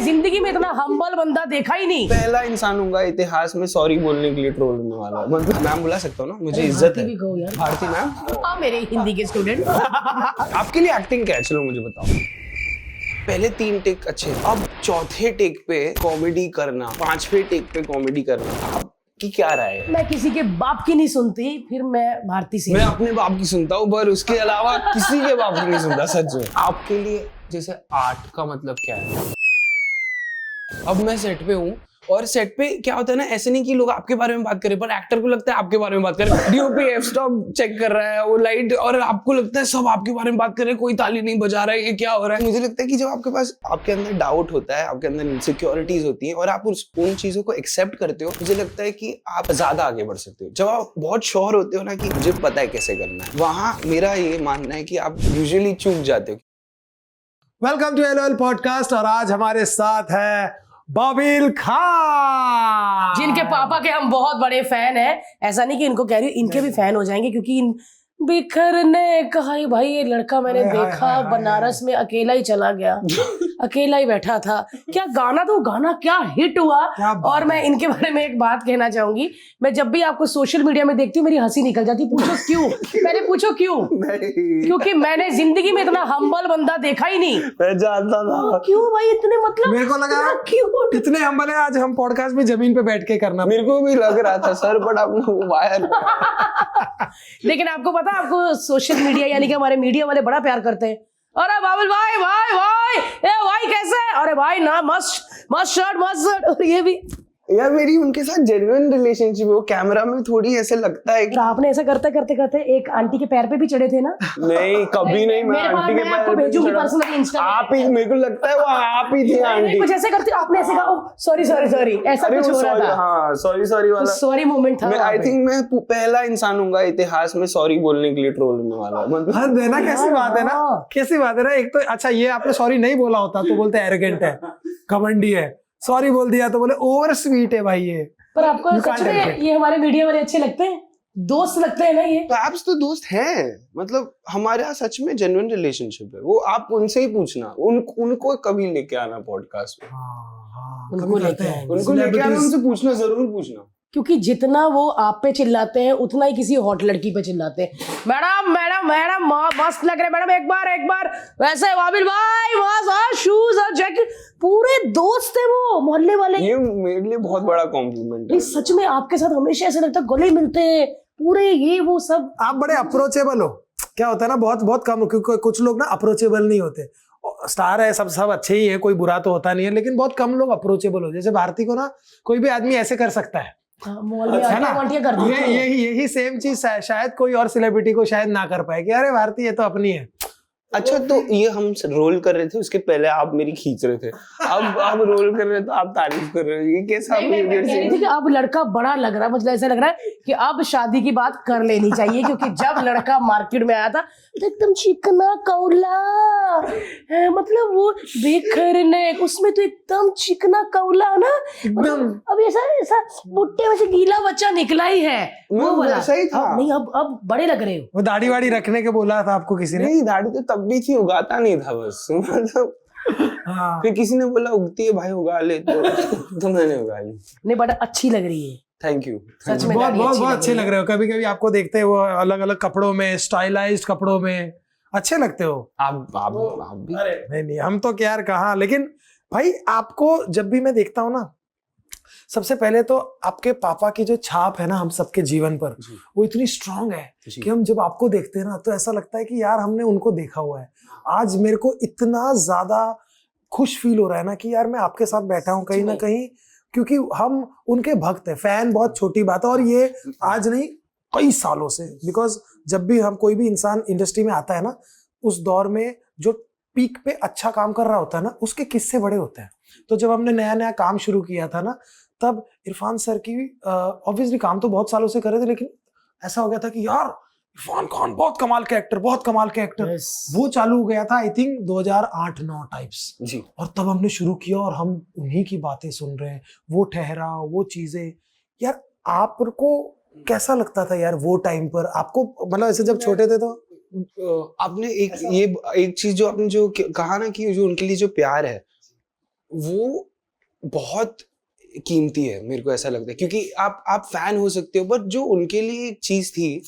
जिंदगी में इतना हम्बल बंदा देखा ही नहीं। पहला इंसान होगा इतिहास में सॉरी बोलने के लिए ट्रोल होने वाला। मतलब मैम बुला सकता हूँ ना, मुझे इज्जत है। भारती मैम, हाँ मेरे हिंदी के स्टूडेंट। आपके लिए एक्टिंग क्या है, चलो मुझे बताओ। पहले 3 टेक अच्छे, अब चौथे टेक पे कॉमेडी करना, 5वें टेक पे कॉमेडी करना, आपकी क्या राय है? मैं किसी के बाप की नहीं सुनती, फिर मैं भारती से। मैं अपने बाप की सुनता हूँ, पर उसके अलावा किसी के बाप की नहीं सुनता, सच में। आपके लिए जैसे आर्ट का मतलब क्या है? अब मैं सेट पे हूँ और सेट पे क्या होता है ना, ऐसे नहीं कि लोग आपके बारे में बात करें, पर एक्टर को लगता है आपके बारे में बात कर रहे हैं। डीओपी एफ स्टॉप चेक कर रहा है, वो लाइट, और आपको लगता है सब आपके बारे में बात कर रहे हैं, कोई ताली नहीं बजा रहा है, ये क्या हो रहा है। मुझे लगता है कि जब आपके पास, आपके अंदर डाउट होता है, आपके अंदर इनसिक्योरिटीज होती हैं और आप उन चीजों को एक्सेप्ट करते हो, मुझे लगता है कि आप ज्यादा आगे बढ़ सकते हो। जब आप बहुत श्योर होते हो ना कि मुझे पता है कैसे करना है, वहां मेरा ये मानना है कि आप यूजुअली चूक जाते हो। Welcome to LOL podcast. और आज हमारे साथ है बाबिल खान, जिनके पापा के हम बहुत बड़े फैन हैं। ऐसा नहीं कि इनको कह रही हूँ, इनके भी फैन हो जाएंगे, क्योंकि इन बिखरने कहा भाई, ये लड़का मैंने देखा बनारस में अकेला ही चला गया, अकेला ही बैठा था। क्या गाना, तो गाना क्या हिट हुआ। और मैं इनके बारे में एक बात कहना चाहूंगी, मैं जब भी आपको सोशल मीडिया में देखती हूँ मेरी हंसी निकल जाती। पूछो क्यों? मैंने पूछो क्यों? क्योंकि मैंने जिंदगी में इतना हम्बल बंदा देखा ही नहीं। मैं जानता था। क्यों भाई इतने, मतलब मेरे को लगा क्यों कितने हम्बल है। आज हम पॉडकास्ट में जमीन पे बैठ के करना, मेरे को भी लग रहा था सर, बट आपने वायर। लेकिन आपको पता, आपको सोशल मीडिया यानी कि हमारे मीडिया वाले बड़ा प्यार करते हैं। अरे बाबुल भाई भाई भाई, ए भाई कैसे है? अरे भाई ना, मस्त मस्त शर्ट, मस्त शर्ट। और ये भी यार, मेरी उनके साथ जेन्युइन रिलेशनशिप है। वो कैमरा में थोड़ी ऐसे लगता है कि आपने ऐसा करते करते करते एक आंटी के पैर पे भी चढ़े थे ना? नहीं, कभी नहीं। मैं आंटी के मैं आपको भेजूंगी पर्सनली इंस्टा। आप ही, मेरे को लगता है वो आप ही थी आंटी। कुछ ऐसे करते, आपने ऐसे कहा सॉरी सॉरी सॉरी, ऐसा कुछ हो रहा था। हाँ, सॉरी सॉरी वाला सॉरी मोमेंट था। आई थिंक मैं पहला इंसान हूँगा इतिहास में सॉरी बोलने के लिए ट्रोल होने वाला। मतलब देना कैसी बात है ना, कैसी बात है ना। एक तो अच्छा, ये आपने सॉरी नहीं बोला होता तो बोलते एरोगेंट है, घमंडी है। सॉरी बोल दिया तो बोले ओवर स्वीट है भाई ये। पर आपको सच में ये हमारे मीडिया वाले अच्छे लगते हैं, दोस्त लगते हैं ना ये? पैप्स तो दोस्त हैं, मतलब हमारा सच में जेन्युइन रिलेशनशिप है। वो आप उनसे ही पूछना, उनको कभी लेके आना पॉडकास्ट में। उनको लेके आना, उनसे पूछना, जरूर पूछना। क्योंकि जितना वो आप पे चिल्लाते हैं उतना ही किसी हॉट लड़की पे चिल्लाते हैं। मैडम मैडम मैडम मस्त लग रहे मैडम, एक बार वैसे बाबिल भाई मस्त शूज और जैकेट, पूरे दोस्त है वो मोहल्ले वाले। ये मेरे लिए बहुत बड़ा कॉम्प्लीमेंट है। सच में आपके साथ हमेशा ऐसा लगता है गले मिलते हैं पूरे, ये वो सब। आप बड़े अप्रोचेबल हो। क्या होता है ना, बहुत कम, क्योंकि कुछ लोग ना अप्रोचेबल नहीं होते। स्टार है, सब अच्छे ही है, कोई बुरा तो होता नहीं है, लेकिन बहुत कम लोग अप्रोचेबल हो। जैसे भारती को ना कोई भी आदमी ऐसे कर सकता है, है ना? यही सेम चीज शायद कोई और सेलिब्रिटी को शायद ना कर पाए कि अरे भारती ये तो अपनी है। अच्छा, तो ये हम रोल कर रहे थे, उसके पहले आप मेरी खींच रहे थे, अब रोल कर रहे तो आप तारीफ कर रहे हो। ये कैसा? अब लड़का बड़ा लग रहा है, मुझे ऐसा लग रहा है कि अब शादी की बात कर लेनी चाहिए, क्योंकि जब लड़का मार्केट में आया था तो एकदम चिकना कौला, मतलब वो बिखरने, उसमें तो एकदम चिकना कौला ना एकदम। अब ऐसा बुट्टे में से गीला बच्चा निकला ही है, वो वाला सही था। नहीं, अब बड़े लग रहे हो। वो दाढ़ी वाड़ी रखने के बोला था आपको किसी ने? नहीं, दाढ़ी तो तब भी थी, उगाता नहीं था बस। मतलब हाँ। फिर किसी ने बोला उगती है भाई, उगा ले, तो मैंने उगा ली। नहीं, बड़ा अच्छी लग रही है। Thank you. सच में बहुत अच्छे लग रहे हो। कभी कभी आपको देखते हैं वो अलग अलग कपड़ों में, स्टाइलाइज्ड कपड़ों में अच्छे लगते हो। आप भी? नहीं, हम तो क्या यार कहाँ। लेकिन भाई आपको जब भी मैं देखता हूँ ना, सबसे पहले तो आपके पापा की जो छाप है ना हम सबके जीवन पर, वो इतनी स्ट्रांग है कि हम जब आपको देखते हैं ना तो ऐसा लगता है कि यार हमने उनको देखा हुआ है। आज मेरे को इतना ज्यादा खुश फील हो रहा है ना कि यार मैं आपके साथ बैठा हूँ कहीं ना कहीं, क्योंकि हम उनके भक्त हैं। फैन बहुत छोटी बात है, और ये आज नहीं कई सालों से। बिकॉज जब भी हम, कोई भी इंसान इंडस्ट्री में आता है ना, उस दौर में जो पीक पे अच्छा काम कर रहा होता है ना, उसके किस्से बड़े होते हैं। तो जब हमने नया काम शुरू किया था ना, तब इरफान सर की ऑब्वियसली काम तो बहुत सालों से कर रहे थे, लेकिन ऐसा हो गया था कि यार इरफान खान बहुत कमाल के एक्टर, yes. वो चालू हो गया था आई थिंक 2008-9 टाइप्स जी। और तब हमने शुरू किया और हम उन्हीं की बातें सुन रहे हैं, वो ठहराव, वो चीजें। यार आपको कैसा लगता था यार वो टाइम पर आपको, मतलब ऐसे जब छोटे थे तो? आपने एक चीज जो आपने जो कहा ना कि जो उनके लिए जो प्यार है, वो बहुत कीमती है, मेरे को ऐसा लगता है, क्योंकि आप फैन हो सकते हो, बट जो उनके लिए एक चीज थी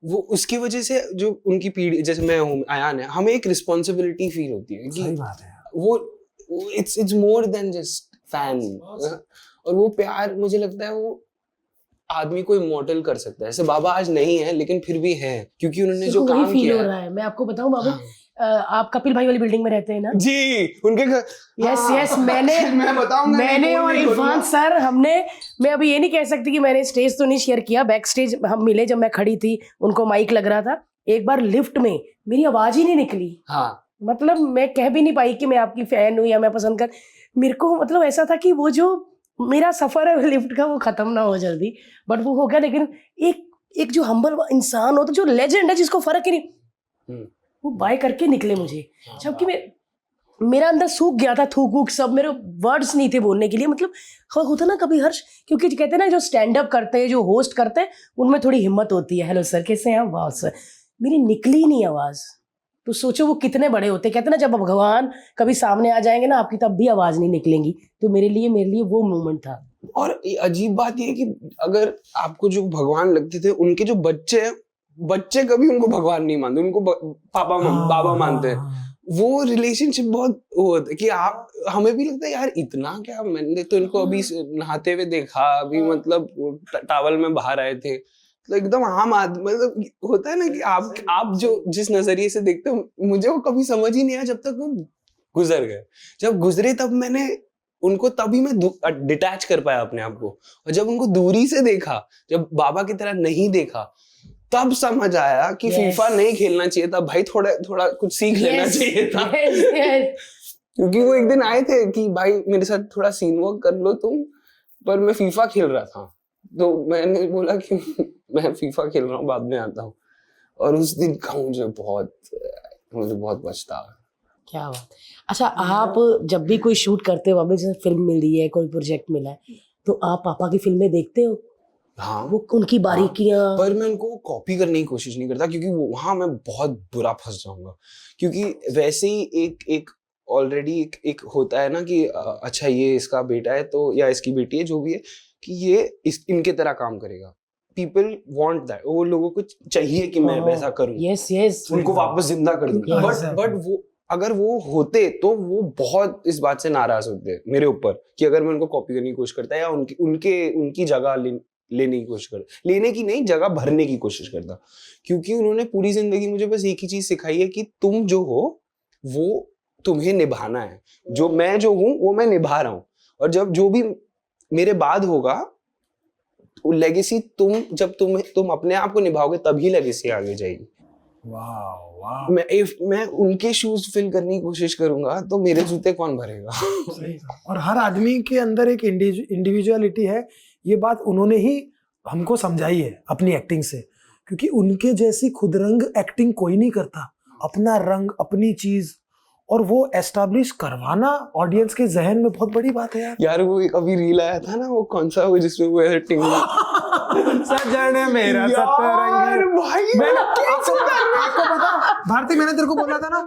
वो उसकी वजह से जो उनकी पीढ़ी, जैसे मैं हूँ, आयान है, हमें एक रिस्पॉन्सिबिलिटी फील होती है कि सही बात है। वो it's more than just fan. और वो प्यार मुझे लगता है वो आदमी को इमॉर्टल कर सकता है। ऐसे बाबा आज नहीं है लेकिन फिर भी है, क्योंकि उन्होंने जो काम फील किया हो है। रहा है। मैं आपको बताऊं बाबू, आप कपिल भाई वाली बिल्डिंग में रहते हैं ना? जी, उनके घर। यस मैंने मैं बताऊंगा, मैंने और इरफान सर, हमने, मैं अभी ये नहीं कह सकती कि मैंने स्टेज तो नहीं शेयर किया, बैक स्टेज हम मिले जब मैं खड़ी थी, उनको माइक लग रहा था। एक बार लिफ्ट में मेरी आवाज ही नहीं निकली, हाँ, मतलब मैं कह भी नहीं पाई कि मैं आपकी फैन हूँ या मैं पसंद कर, मेरे को मतलब ऐसा था कि वो जो मेरा सफर है लिफ्ट का वो खत्म ना हो जल्दी, बट वो हो गया। लेकिन एक जो हम्बल इंसान होता, जो लेजेंड है, जिसको फर्क ही नहीं, वो बाय करके निकले मुझे, जबकि मेरा अंदर सूख गया था, थूक वूक सब, मेरे वर्ड्स नहीं थे बोलने के लिए। मतलब होता ना कभी हर्ष, क्योंकि कहते हैं ना जो स्टैंड अप करते हैं, जो होस्ट करते हैं, उनमें थोड़ी हिम्मत होती है, हेलो सर कैसे हैं, वाह सर, मेरी निकली नहीं आवाज। तो सोचो वो कितने बड़े होते। कहते ना जब भगवान कभी सामने आ जाएंगे ना आपकी, तब भी आवाज नहीं निकलेंगी। तो मेरे लिए वो मोमेंट था। और अजीब बात ये है कि अगर आपको जो भगवान लगते थे, उनके जो बच्चे कभी उनको भगवान नहीं मानते, उनको बाबा मानते हैं। वो रिलेशनशिप बहुत वो होता है कि आप, हमें भी लगता है यार इतना क्या, मैंने तो इनको अभी नहाते हुए देखा, अभी मतलब टावल में बाहर आए थे, तो एकदम आम आदमी, मतलब होता है ना कि आप जो जिस नजरिए से देखते हो, मुझे वो कभी समझ ही नहीं आया जब तक वो गुजर गए। जब गुजरे तब मैंने उनको, तभी मैं डिटैच कर पाया अपने आप को। और जब उनको दूरी से देखा, जब बाबा की तरह नहीं देखा, तब समझ आया कि फीफा नहीं खेलना चाहिए था भाई, थोड़ा कुछ सीख लेना चाहिए था। क्योंकि वो एक दिन आए थे कि भाई मेरे साथ थोड़ा सीन वर्क कर लो तुम, पर मैं फीफा खेल रहा था, तो मैंने बोला कि मैं फीफा खेल रहा हूँ, बाद में आता हूँ। और उस दिन का मुझे बहुत पछतावा। क्या बात। अच्छा, आप जब भी कोई शूट करते हो, जैसे फिल्म मिल रही है, कोई प्रोजेक्ट मिला है, तो आप पापा की फिल्में देखते हो? हाँ, वो उनकी बारीकियां। हाँ, पर मैं उनको कॉपी करने की कोशिश नहीं करता, क्योंकि वहां मैं बहुत बुरा फंस जाऊंगा। क्योंकि वैसे ही एक ऑलरेडी एक होता है ना कि अच्छा ये इसका बेटा है तो, या इसकी बेटी है, जो भी है, कि ये इनके तरह काम करेगा। पीपल वांट दैट, वो लोगों को चाहिए कि मैं वैसा करूं। यस उनको वापस जिंदा कर दूं। बट वो अगर वो होते तो वो बहुत इस बात से नाराज होते मेरे ऊपर कि अगर मैं उनको कॉपी करने की कोशिश करता या उनकी जगह लेने की कोशिश करता, लेने की नहीं, जगह भरने की कोशिश करता। क्योंकि उन्होंने पूरी जिंदगी मुझे बस एक ही चीज सिखाई है कि तुम जो हो वो तुम्हें निभाना है, जो मैं जो हूं वो मैं निभा रहा हूं। और जब जो भी मेरे बाद होगा, लेगेसी जब तुम अपने आप को निभाओगे, तभी लेगेसी आगे जाएगी। वाह। मैं उनके शूज फिल करने की कोशिश करूंगा तो मेरे जूते कौन भरेगा? और हर आदमी के अंदर एक इंडिविजुअलिटी है, ये बात उन्होंने ही हमको समझाई है अपनी एक्टिंग से, क्योंकि उनके जैसी खुद रंग एक्टिंग कोई नहीं करता। अपना रंग, अपनी चीज, और वो एस्टैब्लिश करवाना ऑडियंस के जहन में बहुत बड़ी बात है यार वो एक अभी रील आया था ना, वो कौन सा, वो जिसमें वो ऐसे सजन मेरा सतरंगी भाई, आपको पता भारती, मैंने तेरे को बोला था ना,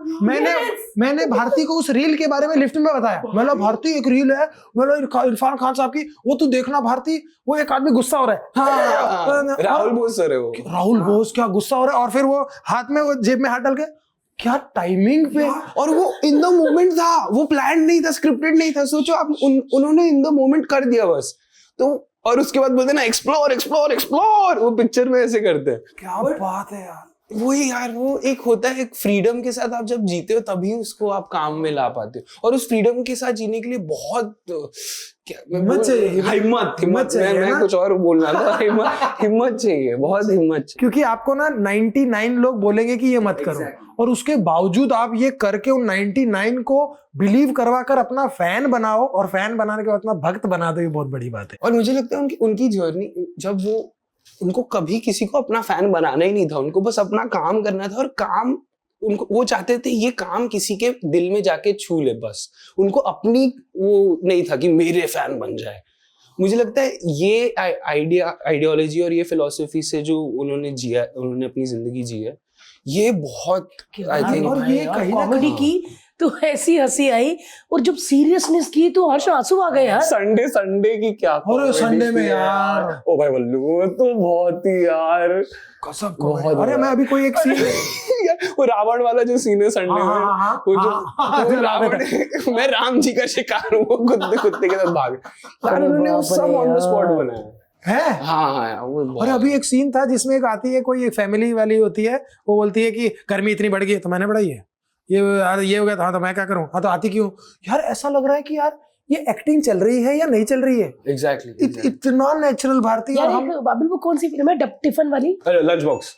मैंने भारती को उस रील के बारे में लिफ्ट में बताया। मतलब भारती एक रील है, मतलब इरफान खान साहब की, वो तू देखना भारती, वो एक आदमी गुस्सा हो रहा है, राहुल बोस सर है वो, राहुल बोस क्या गुस्सा हो रहा है, और फिर वो हाथ में, वो जेब में हाथ डाल के, क्या टाइमिंग पे, और वो इन द मोमेंट था, वो प्लान नहीं था, स्क्रिप्टेड नहीं था। सोचो आप, उन्होंने इन द मोमेंट कर दिया बस। तो और उसके बाद बोलते ना एक्सप्लोर, वो पिक्चर में ऐसे करते हैं। क्या बात है यार। वही यार, वो एक होता है, एक फ्रीडम के साथ आप जब जीते हो तभी उसको आप काम में ला पाते हो। और उस फ्रीडम के साथ जीने के लिए बहुत हिम्मत चाहिए, हिम्मत चाहिए। मैं कुछ और बोलना था, हिम्मत चाहिए, बहुत हिम्मत चाहिए। क्योंकि आपको ना 99 लोग बोलेंगे कि ये मत करो, और उसके बावजूद आप ये करके उन 99 को बिलीव करवा कर अपना फैन बनाओ, और फैन बनाने के बाद अपना भक्त बना दो, ये बहुत बड़ी बात है। और मुझे लगता है उनकी जर्नी, जब उनको कभी किसी को अपना फैन बनाना ही नहीं था, उनको बस अपना काम करना था। और काम उनको, वो चाहते थे ये काम किसी के दिल में जाके छू ले, बस। उनको अपनी वो नहीं था कि मेरे फैन बन जाए। मुझे लगता है ये आइडियोलॉजी और ये फिलॉसफी से जो उन्होंने अपनी जिंदगी जी है, ये बहुत, आई थिंक, और ये कॉमेडी की तो ऐसी हंसी आई, और जब सीरियसनेस की तो हर्ष आंसू आ गए यार। संडे की क्या अरे comedy संडे में थी यार। ओ भाई बल्लू, वो तो बहुत ही यार कसम बहुत अरे मैं अभी कोई एक सीन वो रावण वाला जो सीन है संडे में, वो जो रावण मैं राम जी का शिकार हूँ, वो कुत्ते के साथ भाग यार, उन्होंने वो सब ऑन द स्पॉट बनाया है। हाँ वो और अभी एक सीन था जिसमें एक आती है, कोई एक फैमिली वाली होती है, वो बोलती है कि गर्मी इतनी बढ़ गई है तो मैंने बढ़ाई है, ये हो गया था, हाँ तो मैं क्या करूं, हाँ तो आती क्यों यार। ऐसा लग रहा है कि यार ये एक्टिंग चल रही है या नहीं चल रही है। एग्जैक्टली इतना नेचुरल भारतीय। यार और हम एक बाबुल, वो कौन सी फिल्म है, टिफिन वाली? Lunch box.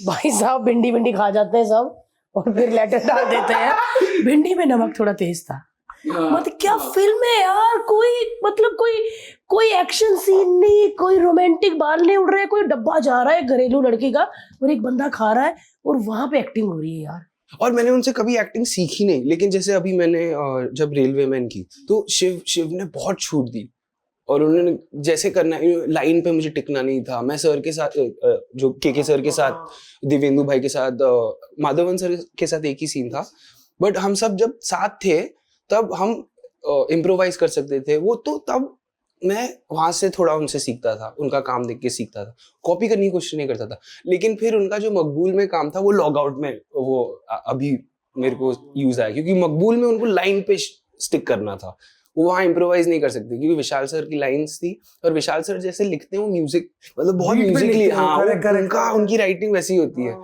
भाई साहब भिंडी भिंडी खा जाते हैं सब, और फिर लेटर डाल देते हैं। भिंडी में नमक थोड़ा तेज था। मतलब क्या फिल्म है यार, कोई एक्शन सीन नहीं, कोई रोमांटिक बाल नहीं उड़ रहे, कोई डब्बा जा रहा है घरेलू लड़की का और एक बंदा खा रहा है, और वहां पे एक्टिंग हो रही है यार। और मैंने उनसे कभी एक्टिंग सीखी नहीं, लेकिन जैसे अभी मैंने जब रेलवे मैन की तो शिव ने बहुत छूट दी, और उन्होंने जैसे करना लाइन पे मुझे टिकना नहीं था। मैं सर के साथ जो के सर के साथ, दिवेंदु भाई के साथ, माधवन सर के साथ एक ही सीन था, बट हम सब जब साथ थे तब हम इम्प्रोवाइज कर सकते थे। वो तो तब मैं वहां से थोड़ा उनसे सीखता था, उनका काम देख के सीखता था, कॉपी करने की कोशिश नहीं करता था। लेकिन फिर उनका जो मकबूल में काम था वो लॉग आउट में वो अभी मेरे को यूज आया, क्योंकि मकबूल में उनको लाइन पे स्टिक करना था, वो वहाँ इम्प्रोवाइज नहीं कर सकते, क्योंकि विशाल सर की लाइंस थी, और विशाल सर जैसे लिखते हैं वो म्यूजिक मतलब बहुत म्यूजिकली, हाँ उनकी राइटिंग वैसी होती है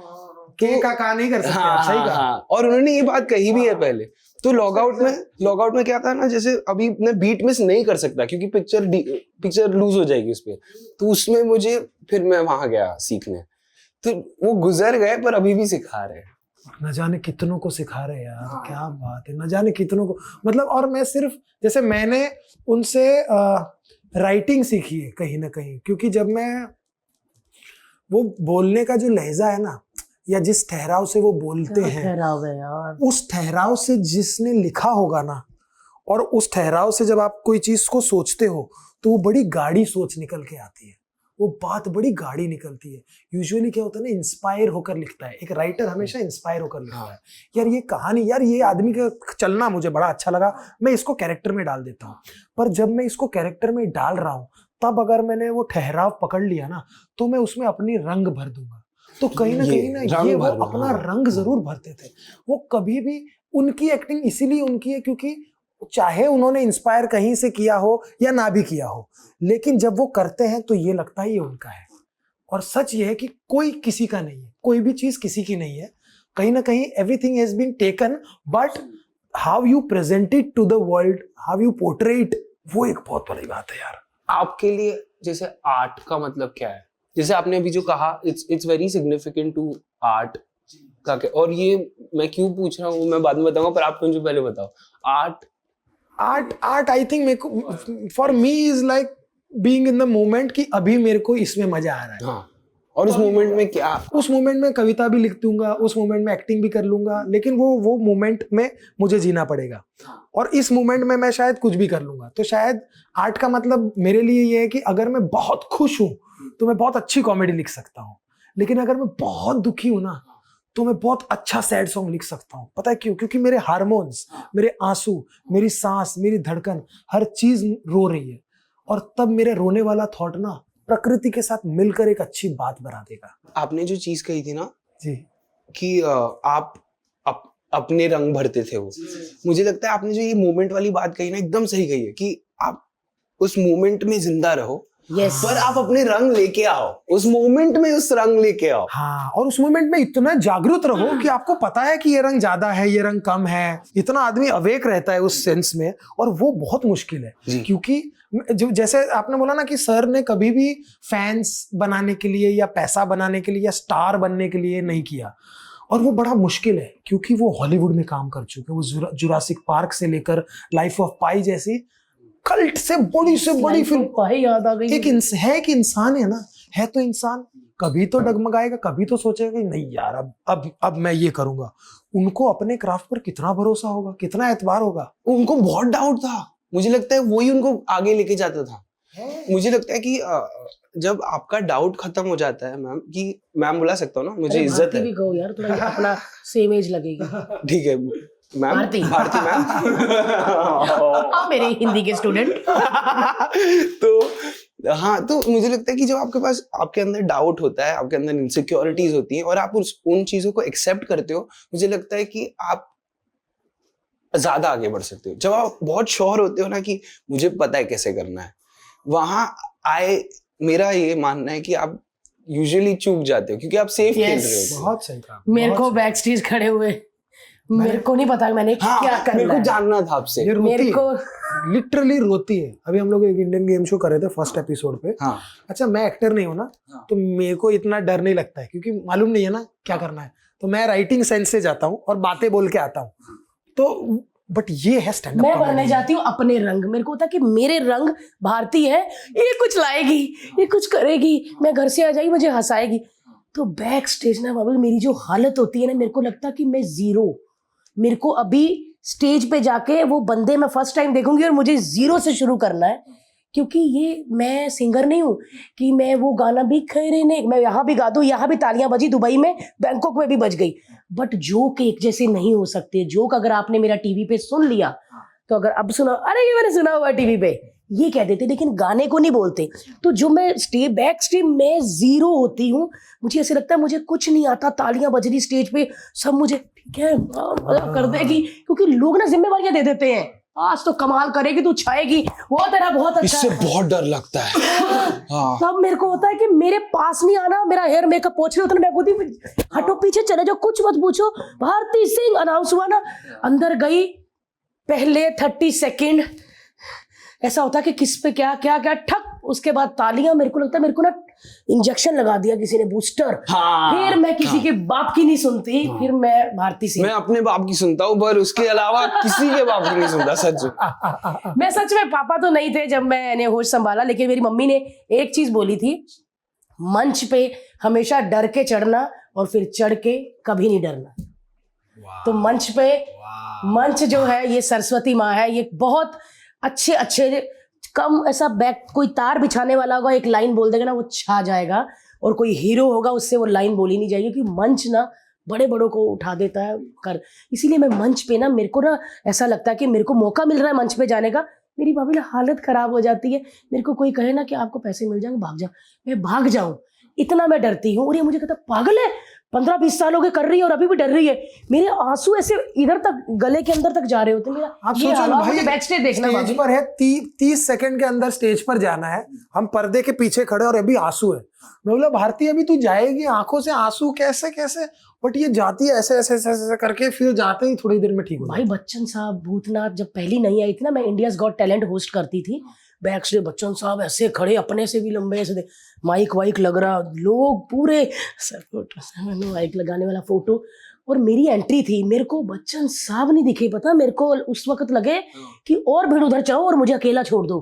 के का नहीं कर सकते। हाँ, सही कहा। हाँ, और उन्होंने ये बात कही भी है पहले। तो लॉग आउट में क्या था ना, जैसे अभी मैं बीट मिस नहीं कर सकता क्योंकि पिक्चर लूज हो जाएगी उस पे, तो उसमें मुझे फिर मैं वहां गया सीखने, तो वो गुजर गए पर अभी भी सिखा रहे हैं। न जाने कितनों को सिखा रहे हैं यार, क्या बात है, न जाने कितनों को। मतलब और मैं सिर्फ जैसे मैंने उनसे राइटिंग सीखी है कहीं ना कहीं, क्योंकि जब मैं वो बोलने का जो लहजा है ना, या जिस ठहराव से वो बोलते हैं, ठहराव है यार, उस ठहराव से जिसने लिखा होगा ना, और उस ठहराव से जब आप कोई चीज को सोचते हो तो वो बड़ी गाढ़ी सोच निकल के आती है, वो बात बड़ी गाढ़ी निकलती है। यूजुअली क्या होता है ना, इंस्पायर होकर लिखता है एक राइटर, हमेशा इंस्पायर होकर लिखता है। यार ये कहानी, यार ये आदमी का चलना मुझे बड़ा अच्छा लगा, मैं इसको कैरेक्टर में डाल देता हूँ। पर जब मैं इसको कैरेक्टर में डाल रहा हूँ, तब अगर मैंने वो ठहराव पकड़ लिया ना, तो मैं उसमें अपनी रंग भर दूंगा। तो कहीं ना ये वो अपना रंग जरूर भरते थे। वो कभी भी, उनकी एक्टिंग इसीलिए उनकी है क्योंकि चाहे उन्होंने इंस्पायर कहीं से किया हो या ना भी किया हो, लेकिन जब वो करते हैं तो ये लगता है ये उनका है। और सच ये है कि कोई किसी का नहीं है, कोई भी चीज किसी की नहीं है। कहीं ना कहीं everything has been taken, but how you present it to the world, how you portray it, वो एक बहुत बड़ी बात है यार। आपके लिए जैसे आर्ट का मतलब क्या है? जैसे आपने अभी जो कहा, it's very significant to art का, और ये मैं क्यों पूछ रहा हूँ मैं बाद में बताऊंगा, पर आप मुझे पहले बताओ। Art I think for me is like being in the moment, कि अभी मेरे को इसमें मजा आ रहा है। हाँ, और उस मोमेंट में क्या, उस मोमेंट में कविता भी लिख दूंगा, उस मोमेंट में एक्टिंग भी कर लूंगा, लेकिन वो मोमेंट में मुझे जीना पड़ेगा, और इस मोमेंट में मैं शायद कुछ भी कर लूंगा। तो शायद आर्ट का मतलब मेरे लिए ये है कि अगर मैं बहुत खुश हूं तो मैं बहुत अच्छी कॉमेडी लिख सकता हूँ, लेकिन अगर मैं बहुत दुखी हूं ना, तो मैं बहुत अच्छा सैड सॉन्ग लिख सकता हूँ। पता है क्यों? क्योंकि मेरे हार्मोन्स, मेरे आंसू, मेरी सांस, मेरी धड़कन, हर चीज रो रही है, और तब मेरे रोने वाला थॉट ना प्रकृति के साथ मिलकर एक अच्छी बात बना देगा। आपने जो चीज कही थी ना जी, कि आप अपने रंग भरते थे, वो मुझे लगता है आपने जो ये मोमेंट वाली बात कही ना, एकदम सही कही है कि आप उस मोमेंट में जिंदा रहो, पर आप अपने रंग लेके आओ, उस मोमेंट में उस रंग लेके आओ। हाँ, और उस मोमेंट में इतना जागरूक रहो कि आपको पता है कि ये रंग ज्यादा है, ये रंग कम है। इतना आदमी अवेक रहता है उस सेंस में, और वो बहुत मुश्किल है। क्योंकि जो जैसे आपने बोला ना कि सर ने कभी भी फैंस बनाने के लिए या पैसा बनाने के लिए या स्टार बनने के लिए नहीं किया, और वो बड़ा मुश्किल है क्योंकि वो हॉलीवुड में काम कर चुके हैं। वो जुरासिक पार्क से लेकर लाइफ ऑफ पाई जैसी कल्ट से बड़ी फिल्म, याद आ गई। एक इंसान है ना, है तो इंसान, कभी तो डगमगाएगा, कभी तो सोचेगा नहीं यार अब मैं ये करूंगा। उनको अपने क्राफ्ट पर कितना भरोसा होगा, कितना एतबार होगा। उनको बहुत डाउट था, मुझे लगता है वही उनको आगे लेके जाता था। मुझे लगता है कि जब आपका डाउट खत्म हो जाता है मैम, कि मैम बुला सकता हूँ ना, मुझे इज्जत है, भी कहो यार, थोड़ा अपना सेम एज लगेगा। ठीक है, मैम भारती। भारती मैम आप मेरे हिंदी के स्टूडेंट। तो हाँ, तो मुझे लगता है कि जब आपके पास आपके अंदर डाउट होता है, आपके अंदर इनसिक्योरिटीज होती हैं और आप उन चीजों को एक्सेप्ट करते हो, मुझे लगता है कि आप ज्यादा आगे बढ़ सकते हो। जब आप बहुत श्योर होते हो ना कि मुझे पता है कैसे करना है, वहां मेरा ये मानना है कि आप यूजुअली चूक जाते हो क्योंकि आप सेफ खेल रहे हो। बहुत सही कहा। मेरे को बैक स्टेज खड़े हुए मेरे को नहीं पता मैंने हाँ, क्या करना मेरे को है। जानना था आपसे। ये रोती मेरे है, को लिटरली रोती है। अभी हम लोग एक इंडियन गेम शो कर रहे थे फर्स्ट एपिसोड पे। हाँ अच्छा, मैं एक्टर नहीं हूँ ना, तो मेरे को इतना डर नहीं लगता है क्योंकि मालूम नहीं है ना क्या करना है। तो मैं राइटिंग सेंस से जाता हूँ और बातें बोल के आता हूँ। तो बट ये है स्टैंड अप मैं बनने जाती हूँ अपने रंग। मेरे को होता है कि मेरे रंग भारती है, ये कुछ लाएगी, ये कुछ करेगी, मैं घर से आ जाएगी, मुझे हंसाएगी। तो बैक स्टेज ना बाबू, मेरी जो हालत होती है ना, मेरे को लगता है कि मैं जीरो। मेरे को अभी स्टेज पे जाके वो बंदे मैं फर्स्ट टाइम देखूंगी और मुझे जीरो से शुरू करना है, क्योंकि ये मैं सिंगर नहीं हूँ कि मैं वो गाना भी खैरे ने मैं यहाँ भी गा दूँ, यहाँ भी तालियां बजी, दुबई में बैंकॉक में भी बज गई। बट जोक एक जैसे नहीं हो सकते। जोक अगर आपने मेरा टीवी पे सुन लिया तो अगर अब सुना, अरे ये मैंने सुना हुआ टीवी पे, ये कह देते, लेकिन गाने को नहीं बोलते। तो जो मैं बैक स्टेज में जीरो होती हूँ, मुझे ऐसे लगता है मुझे कुछ नहीं आता, तालियां बज रही स्टेज पे, सब मुझे ठीक है मजा कर देगी, क्योंकि लोग ना जिम्मेवारियां दे देते हैं, आज तो कमाल करेगी, तू छाएगी, वो तेरा बहुत अच्छा इससे है। बहुत डर लगता है। हाँ तब मेरे को होता है कि मेरे पास नहीं आना, मेरा हेयर मेकअप पोछ रहे होते, मैं बोलती हटो पीछे चले जाओ, कुछ मत पूछो। भारती सिंह अनाउंस हुआ ना, अंदर गई, पहले 30 सेकेंड ऐसा होता कि किस पे क्या क्या क्या ठक, उसके बाद तालियां। मेरे को लगता है मेरे को ना इंजेक्शन लगा दिया किसी ने, बूस्टर। हाँ, फिर मैं किसी के बाप की नहीं सुनती, फिर मैं भारती सिंह। मैं अपने बाप की सुनता हूँ पर उसके अलावा किसी के बाप की नहीं सुनता, सच। मैं सच में, पापा तो नहीं थे जब मैंने होश संभाला, लेकिन मेरी मम्मी ने एक चीज बोली थी, मंच पे हमेशा डर के चढ़ना और फिर चढ़ के कभी नहीं डरना। तो मंच पे, मंच जो है ये सरस्वती माँ है, ये बहुत अच्छे अच्छे कम ऐसा बैक, कोई तार बिछाने वाला होगा, एक लाइन बोल देगा ना, वो छा जाएगा, और कोई हीरो होगा उससे वो लाइन बोली नहीं जाएगी, क्योंकि मंच ना बड़े बड़ों को उठा देता है कर। इसीलिए मैं मंच पे ना, मेरे को ना ऐसा लगता है कि मेरे को मौका मिल रहा है मंच पे जाने का, मेरी भाभी ना हालत खराब हो जाती है। मेरे को कोई कहे ना कि आपको पैसे मिल जाएंगे, भाग जाओ, मैं भाग जाऊं, इतना मैं डरती हूँ। और ये मुझे कहता पागल है, 15-20 साल हो गए कर रही है और अभी भी डर रही है। मेरे आंसू ऐसे इधर तक गले के अंदर तक जा रहे होते। मेरा आप ये सोचो हाल, भाई, मुझे बैक स्टेज देखना स्टेज भाभी। पर है, 30 सेकंड के अंदर स्टेज पर जाना है, हम पर्दे के पीछे खड़े और अभी आंसू है। मैं बोला भारती अभी तू जाएगी, आंखों से आंसू कैसे कैसे, बट ये जाती है ऐसे ऐसे ऐसे ऐसे करके, फिर जाते ही थोड़ी देर में ठीक हो भाई बच्चन साहब, भूतनाथ जब पहली नहीं आई थी ना, मैं इंडियाज गॉट टैलेंट होस्ट करती थी, बैक स्टेज बच्चन साहब ऐसे खड़े, अपने से भी लंबे, ऐसे माइक वाइक लग रहा, लोग पूरे सर फोटो, माइक लगाने वाला फोटो, और मेरी एंट्री थी। मेरे को बच्चन साहब नहीं दिखे, पता मेरे को उस वक्त लगे कि और भीड़ उधर जाओ और मुझे अकेला छोड़ दो,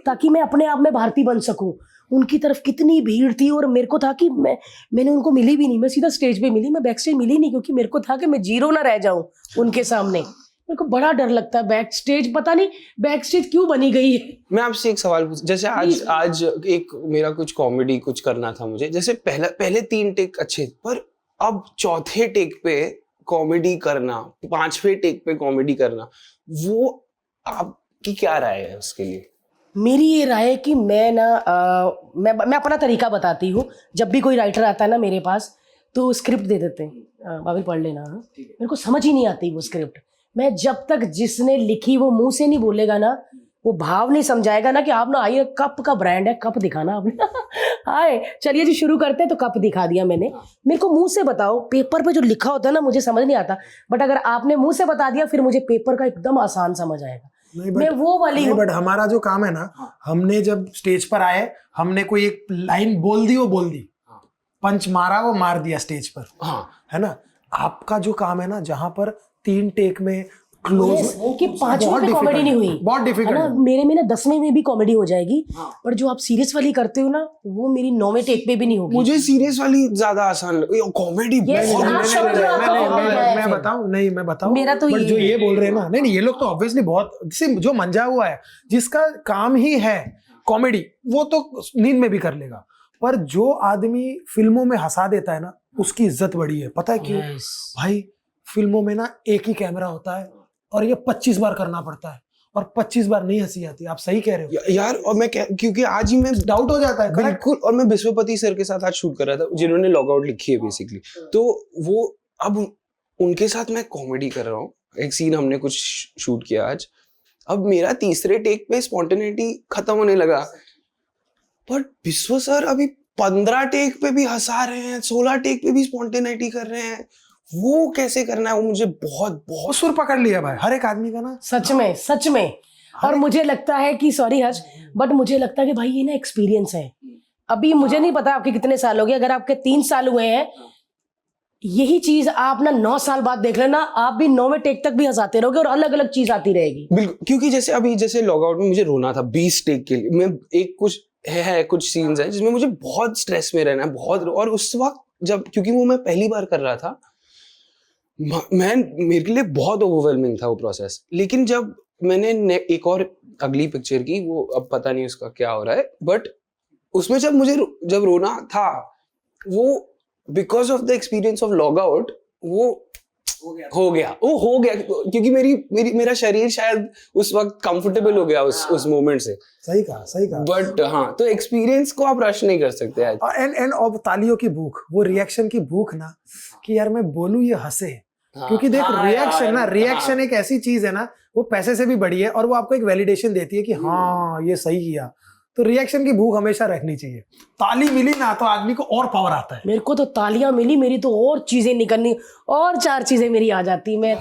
ताकि मैं अपने आप में भारती बन सकूं। उनकी तरफ कितनी भीड़ थी, और मेरे को था कि मैंने उनको मिली भी नहीं, मैं सीधा स्टेज पे मिली, मैं बैक स्टेज मिली नहीं, क्योंकि मेरे को था कि मैं जीरो ना रह जाऊं उनके सामने। मेरे को बड़ा डर लगता है बैक स्टेज, पता नहीं बैक स्टेज क्यों बनी गई है। मैं आपसे एक सवाल पूछ, जैसे आज एक मेरा कुछ कॉमेडी कुछ करना था मुझे, जैसे पहले 3 टेक अच्छे, पर अब चौथे टेक पे कॉमेडी करना, 5वें टेक पे कॉमेडी करना, वो आपकी क्या राय है उसके लिए? मेरी ये राय है कि मैं ना मैं अपना तरीका बताती हूँ। जब भी कोई राइटर आता है ना मेरे पास, तो स्क्रिप्ट दे देते हैं, बाबी पढ़ लेना। मेरे को समझ ही नहीं आती वो स्क्रिप्ट। मैं जब तक जिसने लिखी वो मुंह से नहीं बोलेगा ना, वो भाव नहीं समझाएगा ना कि आप ना आइए, कप का ब्रांड है, कप दिखाना आपने आए, चलिए जी शुरू करते हैं, तो कप दिखा दिया मैंने। मेरे को मुंह से बताओ, पेपर पे जो लिखा होता है ना मुझे समझ नहीं आता, बट अगर आपने मुंह से बता दिया फिर मुझे पेपर का एकदम आसान समझ आएगा। मैं वो वाली हूँ। बट हमारा जो काम है ना, हमने जब स्टेज पर आए, हमने कोई एक लाइन बोल दी, वो बोल दी, पंच मारा वो मार दिया स्टेज पर, है ना। आपका जो काम है ना, जहां पर 3 टेक में क्लोज कि 5वें पे कॉमेडी नहीं हुई, बहुत डिफिकल्ट है। मेरे में ना 10वें में भी कॉमेडी हो जाएगी, पर जो आप सीरियस वाली करते हो ना, वो मेरी 9वें टेक पे भी नहीं होगी। मुझे सीरियस वाली ज्यादा आसान, कॉमेडी मैं बताऊं मेरा तो जो ये बोल रहे हैं ना, नहीं ये लोग तो ऑब्वियसली बहुत, जो मंजा हुआ है, जिसका काम ही है कॉमेडी, वो तो नींद में भी कर लेगा। पर जो आदमी फिल्मों में हंसा देता है ना, उसकी इज्जत बड़ी है। पता है क्यों भाई? फिल्मों में ना एक ही कैमरा होता है और ये 25 बार करना पड़ता है और 25 बार नहीं हंसी आती। आप सही कह रहे हो यार। और मैं क्योंकि आज ही मैं डाउट हो जाता है। बिल्कुल। और मैं विश्वपति सर के साथ आज शूट कर रहा था, जिन्होंने लॉगआउट लिखी है बेसिकली। तो वो अब उनके साथ मैं कॉमेडी कर रहा हूँ। एक सीन हमने कुछ शूट किया आज, अब मेरा तीसरे टेक पे स्पॉन्टेनिटी खत्म होने लगा, बट विश्व सर अभी 15 टेक पे भी हंसा रहे हैं, 16 टेक पे भी स्पॉन्टेनिटी कर रहे हैं। वो कैसे करना है, वो मुझे बहुत बहुत सुर पकड़ लिया भाई हर एक आदमी का ना, सच में। और मुझे लगता है कि सॉरी हर्ष, बट मुझे लगता है कि भाई ये ना एक्सपीरियंस है। अभी मुझे नहीं पता आपके कितने साल हो गए, अगर आपके 3 साल हुए हैं, यही चीज आप ना 9 साल बाद देख लेना, आप भी 9वें टेक तक भी हंसाते रहोगे और अलग अलग चीज आती रहेगी। बिल्कुल। क्योंकि जैसे अभी जैसे लॉगआउट में मुझे रोना था 20 टेक के लिए। मैं एक कुछ सीन्स है जिसमें मुझे बहुत स्ट्रेस में रहना है, बहुत। और उस वक्त जब, क्योंकि वो मैं पहली बार कर रहा था, मेरे लिए बहुत ओवरवेलमिंग था वो प्रोसेस। लेकिन जब मैंने एक और अगली पिक्चर की, वो अब पता नहीं उसका क्या हो रहा है, बट उसमें जब रोना था, वो because of the experience of log out वो हो गया क्योंकि मेरा शरीर शायद उस वक्त कंफर्टेबल हो गया उस मोमेंट से। सही कहा। बट हाँ, तो एक्सपीरियंस को आप रश नहीं कर सकते आज। एंड अब तालियों की भूख, वो रिएक्शन की भूख ना, कि यार मैं बोलूं ये हंसे। क्योंकि देख रिएक्शन एक ऐसी चीज है ना, वो पैसे से भी बड़ी है और वो आपको एक वैलिडेशन देती है कि हाँ ये सही किया। तो रिएक्शन की भूख हमेशा रखनी चाहिए। ताली मिली ना तो आदमी को और पावर आता है। मेरे को तो तालियां मिली, मेरी तो और चीजें निकलनी, और 4 चीजें मेरी आ जाती। मैं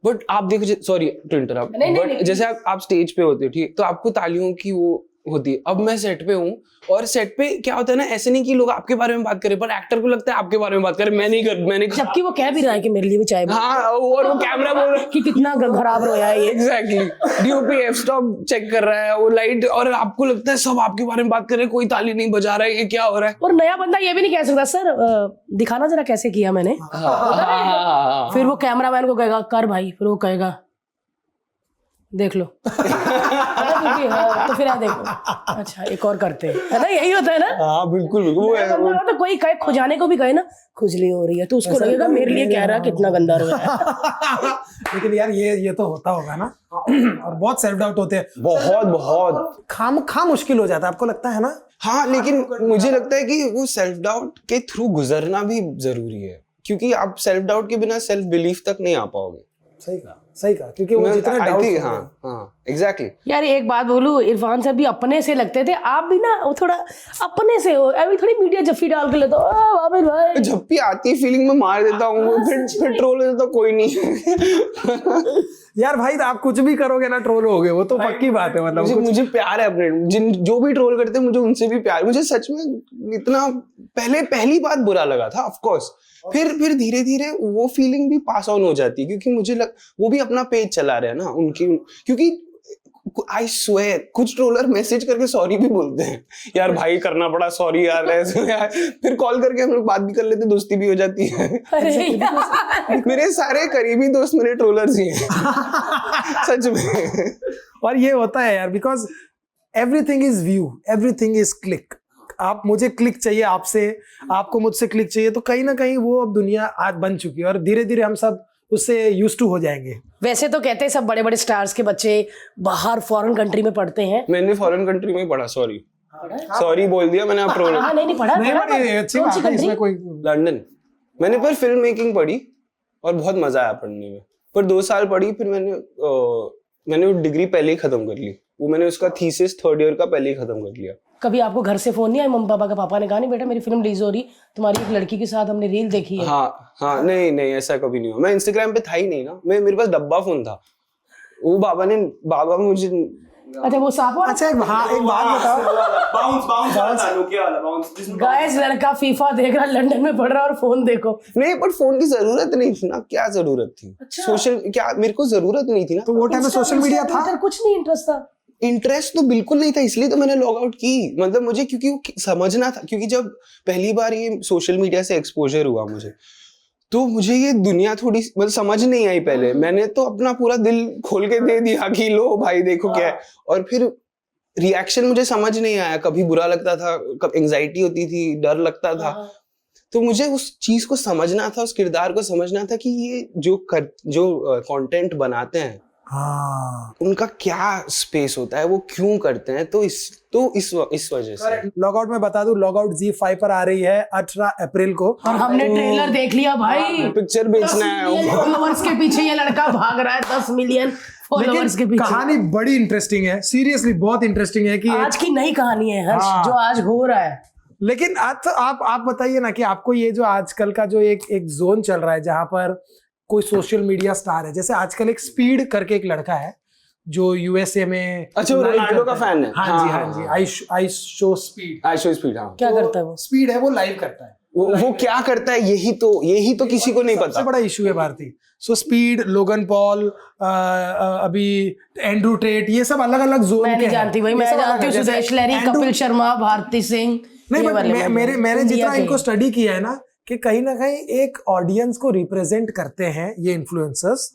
बट आप देखो, सॉरी टू इंटरप्ट, बट जैसे आप स्टेज पे होते हो, ठीक, तो आपको तालियों की वो होती है। अब मैं सेट पे हूँ, और सेट पे क्या होता है ना, ऐसे नहीं कि लोग आपके बारे में बात करें, पर एक्टर को लगता है आपके बारे में बात करें। मैंने जबकि वो कह भी रहा है कि मेरे लिए भी चाय बना। हाँ, और वो कैमरा बोल रहा है कि कितना खराब रोया है ये। Exactly. DOP F stop cheque कर रहा है, वो लाइट, और आपको लगता है सब आपके बारे में बात कर रहे हैं, कोई ताली नहीं बजा रहा है, ये क्या हो रहा है। और नया बंदा ये भी नहीं कह सकता सर दिखाना जरा कैसे किया मैंने। फिर वो कैमरामैन को कहेगा कर भाई, फिर वो कहेगा देख लो। तो फिर देखो, अच्छा एक और करते हैं, है ना, यही होता है ना। हाँ बिल्कुल वो है। तो कोई कहे खुजाने को भी कहे ना, खुजली हो रही है, तो उसको लगेगा मेरे लिए कह रहा है कितना गंदा रो रहा है। लेकिन यार ये तो होता होगा ना। और बहुत सेल्फ डाउट होते हैं, बहुत खाम मुश्किल हो जाता है, आपको लगता है ना। हाँ, लेकिन मुझे लगता है कि वो सेल्फ डाउट के थ्रू गुजरना भी जरूरी है, क्योंकि आप सेल्फ डाउट के बिना सेल्फ बिलीफ तक नहीं आ पाओगे। सही कहा, क्योंकि वो जितना डाउट। हाँ एग्जैक्टली। यार एक बात बोलूं, इरफान सर भी अपने से लगते थे, आप भी ना वो थोड़ा अपने से हो। अभी थोड़ी मीडिया जफ्फी डाल के लेता हो भाई, जफ्फी आती फीलिंग में मार देता हूँ, फिर ट्रोल हो देता कोई नहीं। यार भाई आप कुछ भी करोगे ना ट्रोल होगे, वो तो पक्की बात है। मतलब मुझे प्यार है अपने जो भी ट्रोल करते हैं, मुझे उनसे भी प्यार। मुझे सच में इतना पहली बात बुरा लगा था, ऑफ कोर्स। फिर धीरे धीरे वो फीलिंग भी पास ऑन हो जाती है, क्योंकि वो भी अपना पेज चला रहे हैं ना उनकी। क्योंकि आई स्वेयर कुछ ट्रोलर मैसेज करके सॉरी भी बोलते हैं, यार भाई करना पड़ा, सॉरी यार ऐसे यार। फिर कॉल करके हम लोग बात भी कर लेते, दोस्ती भी हो जाती है। मेरे सारे करीबी दोस्त मेरे ट्रोलर्स ही हैं। सच में। और ये होता है यार, because everything is view, everything is click. आप मुझे क्लिक चाहिए आपसे, आपको मुझसे क्लिक चाहिए, तो कहीं ना कहीं वो अब दुनिया आज बन चुकी है और धीरे धीरे हम सब उससे यूज्ड टू हो जाएंगे। वैसे तो कहते हैं सब बड़े बड़े स्टार्स के बच्चे बाहर फॉरेन कंट्री में पढ़ते हैं। मैंने फॉरेन कंट्री में पढ़ा, सॉरी बोल दिया मैंने। आप ट्रोल नहीं पढ़ा। अच्छी बात है, इसमें कोई। लंदन मैंने पर फिल्म मेकिंग पढ़ी और बहुत मजा आया पढ़ने में। पर 2 साल पढ़ी, फिर मैंने वो डिग्री पहले ही खत्म कर ली। वो मैंने उसका थीसिस 3rd ईयर का पहले ही खत्म कर लिया। कभी आपको घर से फोन नहीं आया मम्मी पापा का? पापा ने कहा नहीं बेटा मेरी फिल्म रिलीज हो रही, तुम्हारी एक लड़की के साथ हमने रील देखी है? हाँ नहीं ऐसा कभी नहीं हुआ। मैं इंस्टाग्राम पे था ही नहीं ना, मेरे पास डब्बा फोन था। वो बाबा मुझे। अच्छा वो साफ हुआ। अच्छा एक बात बताओ। बाउंस गाइस लड़का फीफा देख रहा, लंदन में पढ़ रहा और फोन देखो। नहीं, पर फोन की जरूरत नहीं थी ना। क्या जरूरत थी? अच्छा। सोशल क्या मेरे को जरूरत नहीं थी ना। तो वो टाइम में सोशल मीडिया था, कुछ नहीं इंटरेस्ट था। इंटरेस्ट तो बिल्कुल नहीं था, इसलिए तो मैंने लॉग आउट की। मतलब मुझे क्योंकि समझना था, क्योंकि जब पहली बार ये सोशल मीडिया से एक्सपोजर हुआ मुझे, तो मुझे ये दुनिया थोड़ी मतलब समझ नहीं आई पहले। मैंने तो अपना पूरा दिल खोल के दे दिया कि लो भाई देखो क्या है। और फिर रिएक्शन मुझे समझ नहीं आया, कभी बुरा लगता था, कभी एंजाइटी होती थी, डर लगता था। तो मुझे उस चीज को समझना था, उस किरदार को समझना था कि ये जो कंटेंट बनाते हैं हाँ, उनका क्या स्पेस होता है, वो क्यों करते हैं। तो इस वजह से लॉगआउट में बता दूं, लॉगआउट ZEE5 पर आ रही है 18 अप्रैल को। और हमने ट्रेलर देख लिया भाई, पिक्चर बेचना है। फॉलोअर्स के पीछे ये लड़का भाग रहा है, 10 मिलियन फॉलोअर्स के पीछे। कहानी बड़ी इंटरेस्टिंग है, सीरियसली बहुत इंटरेस्टिंग है कि आज की नई कहानी है हर्ष, हाँ। जो आज हो रहा है। लेकिन आज तो आप बताइए ना कि आपको ये जो आजकल का जो एक जोन चल रहा है जहां पर कोई सोशल मीडिया स्टार है, जैसे आजकल एक स्पीड करके एक लड़का है जो यूएसए में, अच्छा वो रोनाल्डो का फैन है। हाँ जी, आई शो स्पीड। हाँ, क्या करता है वो? स्पीड है, वो लाइव करता है। वो क्या करता है, यही तो किसी को नहीं पता। सबसे बड़ा इशू है भारतीय। सो स्पीड, लोगन पॉल, अभी एंड्रू टेट, ये सब अलग अलग जोन मैं नहीं जानती भाई, मैं जानती हूँ सुदेश लहरी, कपिल शर्मा, भारती सिंह। नहीं, बट मैंने जितना इनको स्टडी किया है ना, कि कहीं ना कहीं एक ऑडियंस को रिप्रेजेंट करते हैं ये इन्फ्लुएंसर्स,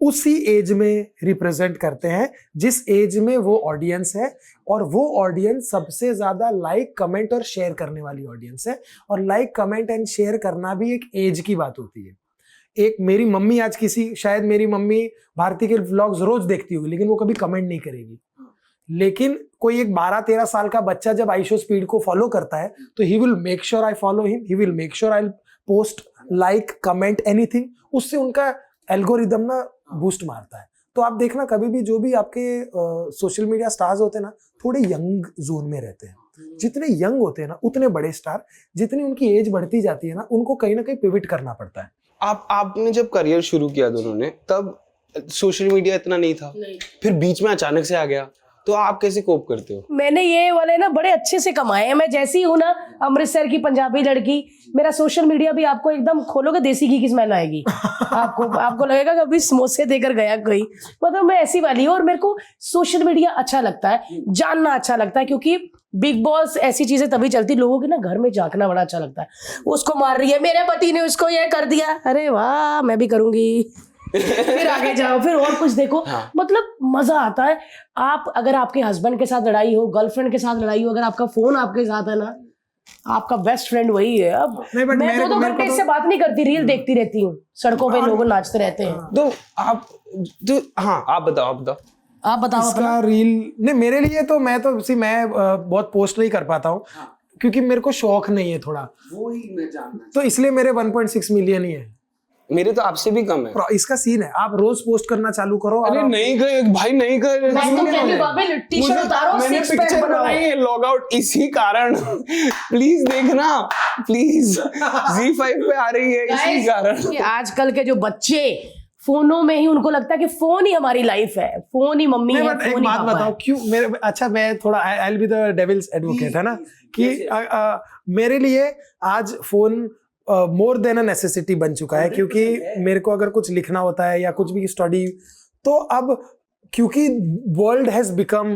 उसी एज में रिप्रेजेंट करते हैं जिस एज में वो ऑडियंस है, और वो ऑडियंस सबसे ज्यादा लाइक, कमेंट और शेयर करने वाली ऑडियंस है। और लाइक, कमेंट एंड शेयर करना भी एक एज की बात होती है। एक मेरी मम्मी आज शायद मेरी मम्मी भारती के व्लॉग्स रोज देखती होगी, लेकिन वो कभी कमेंट नहीं करेगी। लेकिन कोई एक 12-13 साल का बच्चा जब आईशो स्पीड को फॉलो करता है, तो he will make sure I follow him, he will make sure I post, like, comment, anything. उससे उनका एल्गोरिदम ना बूस्ट मारता है। तो आप देखना, कभी भी जो भी आपके सोशल मीडिया स्टार्स होते हैं ना, थोड़े यंग जोन में रहते हैं। जितने यंग होते हैं ना, उतने बड़े स्टार, जितनी उनकी एज बढ़ती जाती है ना, उनको कहीं ना कहीं पिविट करना पड़ता है। आपने जब करियर शुरू किया दोनों ने, तब सोशल मीडिया इतना नहीं था, फिर बीच में अचानक से आ गया, तो आप कैसे कोप करते हो? मैंने ये वाले ना बड़े अच्छे से कमाए हैं। मैं जैसी हूँ ना, अमृतसर की पंजाबी लड़की, मेरा सोशल मीडिया भी आपको एकदम खोलोगे देसी घी की स्मेल आएगी। आपको लगेगा कि अभी समोसे देकर गया कोई, मतलब मैं ऐसी वाली हूँ। और मेरे को सोशल मीडिया अच्छा लगता है, जानना अच्छा लगता है, क्योंकि बिग बॉस ऐसी चीजें तभी चलती, लोगों के ना घर में झांकना बड़ा अच्छा लगता है। उसको मार रही है, मेरे पति ने उसको ये कर दिया, अरे वाह मैं भी करूंगी। फिर आगे जाओ, फिर और कुछ देखो। हाँ। मतलब मजा आता है। आप अगर आपके हस्बैंड के साथ लड़ाई हो, गर्लफ्रेंड के साथ लड़ाई हो, अगर आपका फोन आपके साथ है ना, आपका बेस्ट फ्रेंड वही है। अब मैं 2-2 घंटे इससे बात नहीं करती, रील देखती रहती हूँ, सड़कों पे लोग नाचते रहते हैं। तो आप बताओ इसका रील नहीं मेरे लिए, तो मैं बहुत पोस्ट नहीं कर पाता हूँ, क्योंकि मेरे को शौक नहीं है थोड़ा, वो ही मैं जानना, तो इसलिए मेरे 1.6 मिलियन ही है। मेरे तो आपसे भी कम है। इसका सीन है, आप रोज पोस्ट करना चालू करो। अरे नहीं कर भाई, नहीं कर। मैं तो कहती हूं बाबे टी-शर्ट उतारो, मैंने पिक्चर बनाई है लॉग आउट इसी कारण। प्लीज देखना, प्लीज ZEE5 पे आ रही है इसी कारण। आजकल के जो बच्चे फोनों में ही, उनको लगता है कि फोन ही हमारी लाइफ है, फोन ही मम्मी है, फोन ही एक बात पापा बताओ, है। क्यों अच्छा मैं थोड़ा I will be the devil's advocate, है ना, कि मेरे लिए आज phone more than a necessity बन चुका है। क्योंकि मेरे को अगर कुछ लिखना होता है या कुछ भी स्टडी, तो अब क्योंकि world has become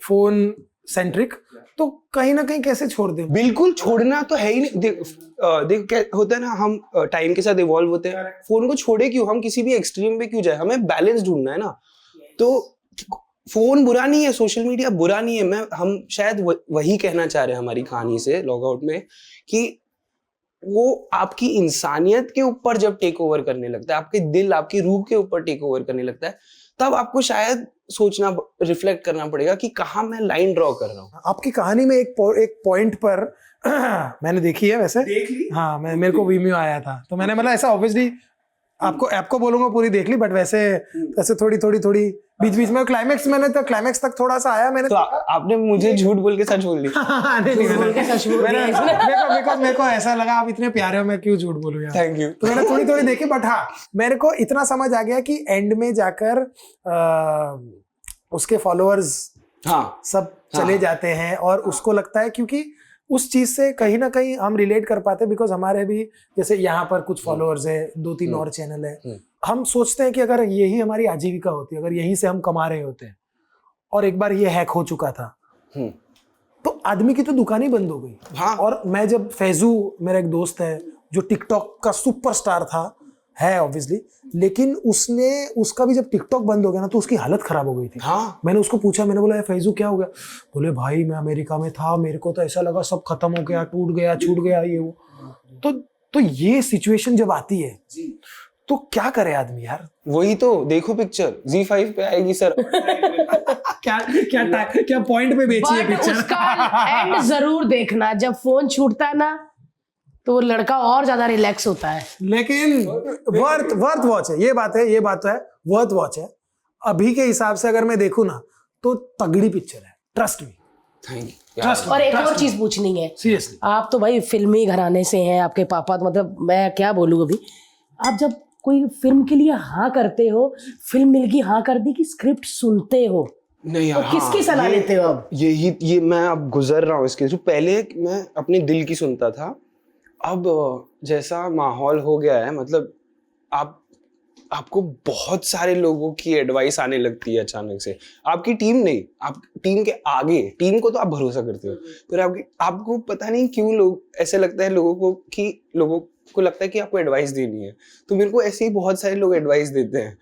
phone centric, तो कहीं ना कहीं कैसे छोड़ दें? बिल्कुल छोड़ना तो है ही नहीं। देख क्या होता है ना, हम टाइम के साथ इवॉल्व होते हैं। फोन को छोड़े क्यों, हम किसी भी एक्सट्रीम पे क्यों जाए, हमें बैलेंस ढूंढना है ना। तो फोन बुरा नहीं है, सोशल मीडिया बुरा नहीं है। हम शायद वही कहना चाह रहे हैं हमारी कहानी से लॉग आउट में, कि वो आपकी इंसानियत के ऊपर जब टेक ओवर करने लगता है, आपके दिल, आपकी रूह के ऊपर टेक ओवर करने लगता है, तब आपको शायद सोचना, रिफ्लेक्ट करना पड़ेगा कि कहाँ मैं लाइन ड्रॉ कर रहा हूँ। आपकी कहानी में एक पॉइंट पर मैंने देखी है, वैसे देख ली? हाँ, मेरे को वीमियो आया था, तो मैंने मतलब ऐसा ऑब्वियसली आपको बोलूंगा पूरी देख ली, बट वैसे थोड़ी बीच में क्लाइमेक्स, मैंने तो क्लाइमेक्स तक थोड़ा सा आया मैंने। तो आपने मुझे झूठ बोल के सच बोल दी। मेरे को ऐसा लगा आप इतने प्यारे हो, मैं क्यों झूठ बोलूं यार। Thank you. तो मैंने थोड़ी देखी, बट हाँ मेरे को इतना समझ आ गया कि एंड में जाकर उसके फॉलोअर्स सब चले जाते हैं, और उसको लगता है, क्योंकि उस चीज से कहीं ना कहीं हम रिलेट कर पाते हैं, बिकॉज हमारे भी जैसे यहाँ पर कुछ फॉलोअर्स है, 2-3 और चैनल है। हम सोचते हैं कि अगर यही हमारी आजीविका होती, अगर यहीं से हम कमा रहे होते, और एक बार ये हैक हो चुका था, तो आदमी की तो दुकान ही बंद हो गई। हाँ। और मैं जब फैजू, मेरा एक दोस्त है जो टिकटॉक का सुपरस्टार था, है ऑब्वियसली, लेकिन उसका भी जब टिकटॉक बंद हो गया ना, तो उसकी हालत खराब हो गई थी। हाँ। मैंने उसको पूछा, मैंने बोला फैजू क्या हो गया? बोले भाई मैं अमेरिका में था, मेरे को तो ऐसा लगा सब खत्म हो गया, टूट गया, छूट गया, ये वो। तो ये सिचुएशन जब आती है तो क्या करे आदमी यार? वही तो देखो पिक्चर Z5 पे आएगी सर। क्या पॉइंट पे बेची है बट पिक्चर? उसका एंड जरूर देखना, जब फोन छूटता है ना तो वो लड़का और ज्यादा रिलैक्स होता है। लेकिन वर्थ वॉच है, ये बात तो है, वर्थ वॉच है। अभी के हिसाब से अगर मैं देखूं ना तो तगड़ी पिक्चर है, ट्रस्ट मी। Thank you. और एक और चीज पूछनी है, सीरियसली आप तो भाई फिल्मी घराने से हैं, आपके पापा तो मतलब मैं क्या बोलूँ अभी, आप जब कोई फिल्म के लिए हाँ करते हो, फिल्म मिल गई हाँ कर दी कि स्क्रिप्ट सुनते हो, नहीं यार, तो किसकी सलाह लेते हो अब? ये मैं अब गुजर रहा हूँ इसके थ्रू। पहले मैं अपने दिल की सुनता था, अब जैसा माहौल हो गया है, मतलब आपको बहुत सारे लोगों की एडवाइस आने लगती है अचानक से। आपकी टीम नहीं, आप टीम के आगे, टीम को तो आप भरोसा करते हो, फिर आपको पता नहीं क्यों लोग ऐसे लगता है लोगों को लगता है कि आपको एडवाइस देनी है। तो मेरे को ऐसे ही बहुत सारे लोग एडवाइस देते हैं,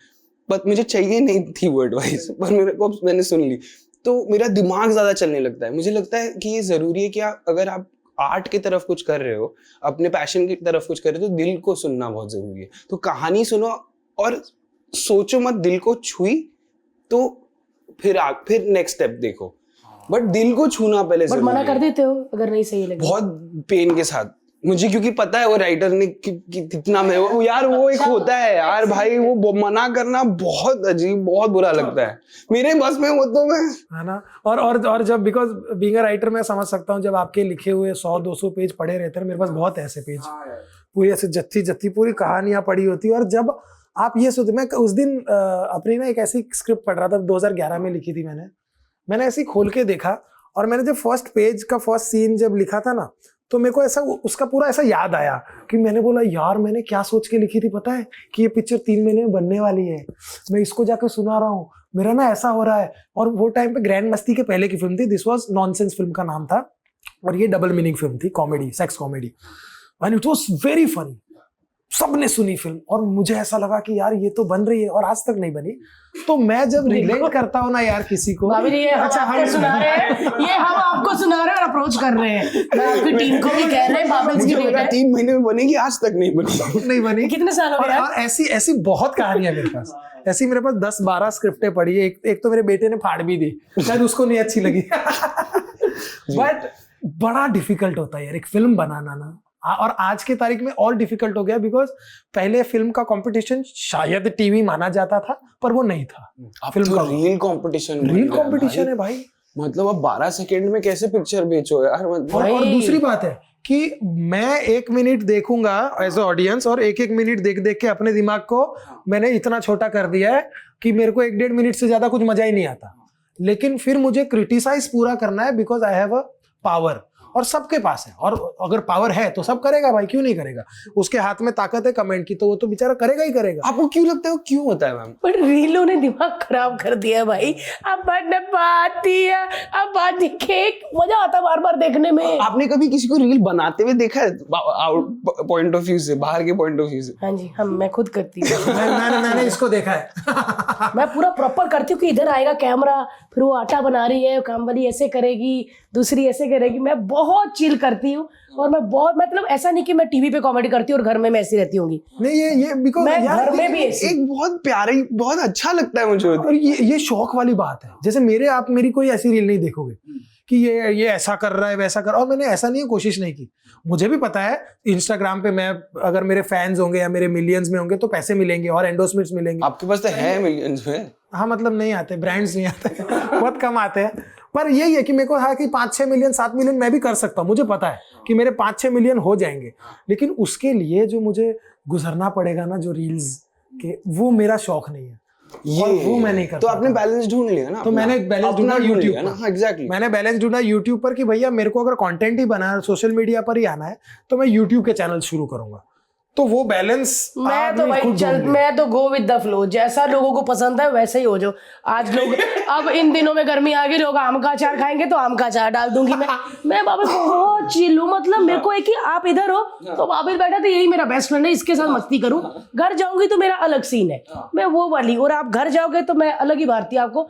बट मुझे चाहिए नहीं थी वो एडवाइस, पर मैंने सुन ली तो मेरा दिमाग ज्यादा चलने लगता है। मुझे लगता है कि ये जरूरी है कि अगर आप आर्ट की तरफ कुछ कर रहे हो, अपने पैशन की तरफ कुछ कर रहे हो, तो दिल को सुनना बहुत जरूरी है। तो कहानी सुनो और सोचो मत, दिल को छुई तो फिर नेक्स्ट स्टेप देखो, बट दिल को छूना पहले बट मना कर देते हो अगर नहीं सही लगे? बहुत पेन के साथ मुझे, क्योंकि पता है वो राइटर ने कितना मैं वो यार, वो एक होता है यार भाई, वो मना करना बहुत अजीब, बहुत बुरा लगता है। मेरे बस में वो तो मैं है ना। और जब बिकॉज बीइंग अ राइटर मैं समझ सकता हूँ, जब आपके लिखे हुए 100-200 पेज पढ़े रहते हैं, मेरे पास बहुत ऐसे पेज, पूरी ऐसे जत्थी पूरी कहानियां पड़ी होती है। और जब आप ये सोचते, मैं उस दिन अपनी ना एक ऐसी स्क्रिप्ट पढ़ रहा था, 2011 में लिखी थी मैंने ऐसे खोल के देखा, और मैंने जब फर्स्ट पेज का फर्स्ट सीन जब लिखा था ना, तो मेरे को ऐसा उसका पूरा ऐसा याद आया कि मैंने बोला यार मैंने क्या सोच के लिखी थी पता है, कि ये पिक्चर 3 महीने में बनने वाली है, मैं इसको जाकर सुना रहा हूँ, मेरा ना ऐसा हो रहा है। और वो टाइम पे ग्रैंड मस्ती के पहले की फिल्म थी, दिस वाज नॉनसेंस फिल्म का नाम था, और ये डबल मीनिंग फिल्म थी, comedy, sex comedy, and it was very funny. सबने सुनी फिल्म और मुझे ऐसा लगा कि यार ये तो बन रही है और आज तक नहीं बनी। तो मैं जब रिलेट करता हूँ ना यार किसी को, भाभी जी ये हम आपको सुना रहे हैं, ये हम आपको सुना रहे हैं और अप्रोच कर रहे हैं, मैं आपकी टीम को भी कह रहे हैं, बाबल्स की मुझे लगा 3 महीने में बनेगी, आज तक नहीं बनी। नहीं बनी। कितने साल हो गए? और ऐसी बहुत कहानियां मेरे पास, ऐसी मेरे पास 10-12 स्क्रिप्टें पड़ी है। एक तो मेरे बेटे ने फाड़ भी दी, शायद उसको नहीं अच्छी लगी। बट बड़ा डिफिकल्ट होता है यार एक फिल्म बनाना ना, और आज की तारीख में और डिफिकल्ट हो गया, बिकॉज पहले फिल्म का कंपटीशन शायद टीवी माना जाता था, पर वो नहीं था। फिल्म का रियल कंपटीशन है भाई। मतलब अब 12 सेकंड में कैसे पिक्चर बेचो यार। और दूसरी बात है कि मैं 1 मिनट देखूंगा एज अ ऑडियंस, और 1-1 मिनट देख के अपने दिमाग को मैंने इतना छोटा कर दिया है कि मेरे को 1-1.5 मिनट से ज्यादा कुछ मजा ही नहीं आता। लेकिन फिर मुझे क्रिटिसाइज पूरा करना है, because I have a power, और सबके पास है, और अगर पावर है तो सब करेगा भाई, क्यों नहीं करेगा। उसके हाथ में ताकत है कमेंट की, तो वो तो बेचारा करेगा ही करेगा। आपको क्यों लगता है वो क्यों होता है मैम? बट रीलों ने दिमाग खराब कर दिया भाई। अब बात केक मजा आता बार बार देखने में। आपने कभी किसी को रील बनाते हुए देखा है पॉइंट ऑफ व्यू से, बाहर के पॉइंट ऑफ व्यू से? हाँ जी, मैं खुद करती हूँ। मैंने इसको देखा है। मैं पूरा प्रॉपर करती हूँ कि इधर आएगा कैमरा, फिर वो आटा बना रही है, काम वाली ऐसे करेगी, दूसरी ऐसे करेगी। मैं बहुत चिल करती हूँ, और मैं बहुत, मतलब ऐसा नहीं कि मैं टीवी पे कॉमेडी करती हूँ और घर में मैं ऐसी रहती होंगी। नहीं ये बिकॉज़ मैं घर में भी ऐसी। एक बहुत प्यारी, बहुत अच्छा लगता है मुझे। और ये शौक वाली बात है। जैसे आप मेरी कोई ऐसी रील नहीं देखोगे कि ये ऐसा कर रहा है वैसा कर, और मैंने ऐसा नहीं, कोशिश नहीं की। मुझे भी पता है इंस्टाग्राम पे मैं अगर मेरे फैंस होंगे या मेरे मिलियंस में होंगे तो पैसे मिलेंगे और एंडोर्समेंट्स मिलेंगे। आपके पास तो है मिलियंस में। हाँ, मतलब नहीं आते, ब्रांड्स नहीं आते, बहुत कम आते हैं। पर यही है कि मेरे को है कि 5-6 मिलियन 7 मिलियन मैं भी कर सकता हूँ। मुझे पता है कि मेरे 5-6 मिलियन हो जाएंगे, लेकिन उसके लिए जो मुझे गुजरना पड़ेगा ना, जो रील्स के, वो मेरा शौक नहीं है, और वो मैं नहीं करता। तो आपने बैलेंस ढूंढ लिया ना? तो मैंने बैलेंस ढूंढा यूट्यूब पर। हाँ, एग्जैक्टली। मैंने बैलेंस ढूंढा यूट्यूब पर कि भैया मेरे को अगर कंटेंट ही बनाना है, सोशल मीडिया पर ही आना है, तो मैं यूट्यूब के चैनल शुरू करूंगा। तो वो बैलेंस मैं तो भाई मैं तो गो विद द फ्लो, जैसा लोगों को पसंद है वैसे ही हो जाओ। आज लोग अब इन दिनों में गर्मी आ गई, लोग आम का अचार खाएंगे तो आम का अचार डाल दूंगी मैं बाबा बहुत चिल हूँ। मतलब मेरे को है कि आप इधर हो तो बाबिल बैठा तो यही मेरा बेस्ट फ्रेंड है, इसके साथ मस्ती करूँ। घर जाऊंगी तो मेरा अलग सीन है, मैं वो वाली, और आप घर जाओगे तो मैं अलग ही भारतीय, आपको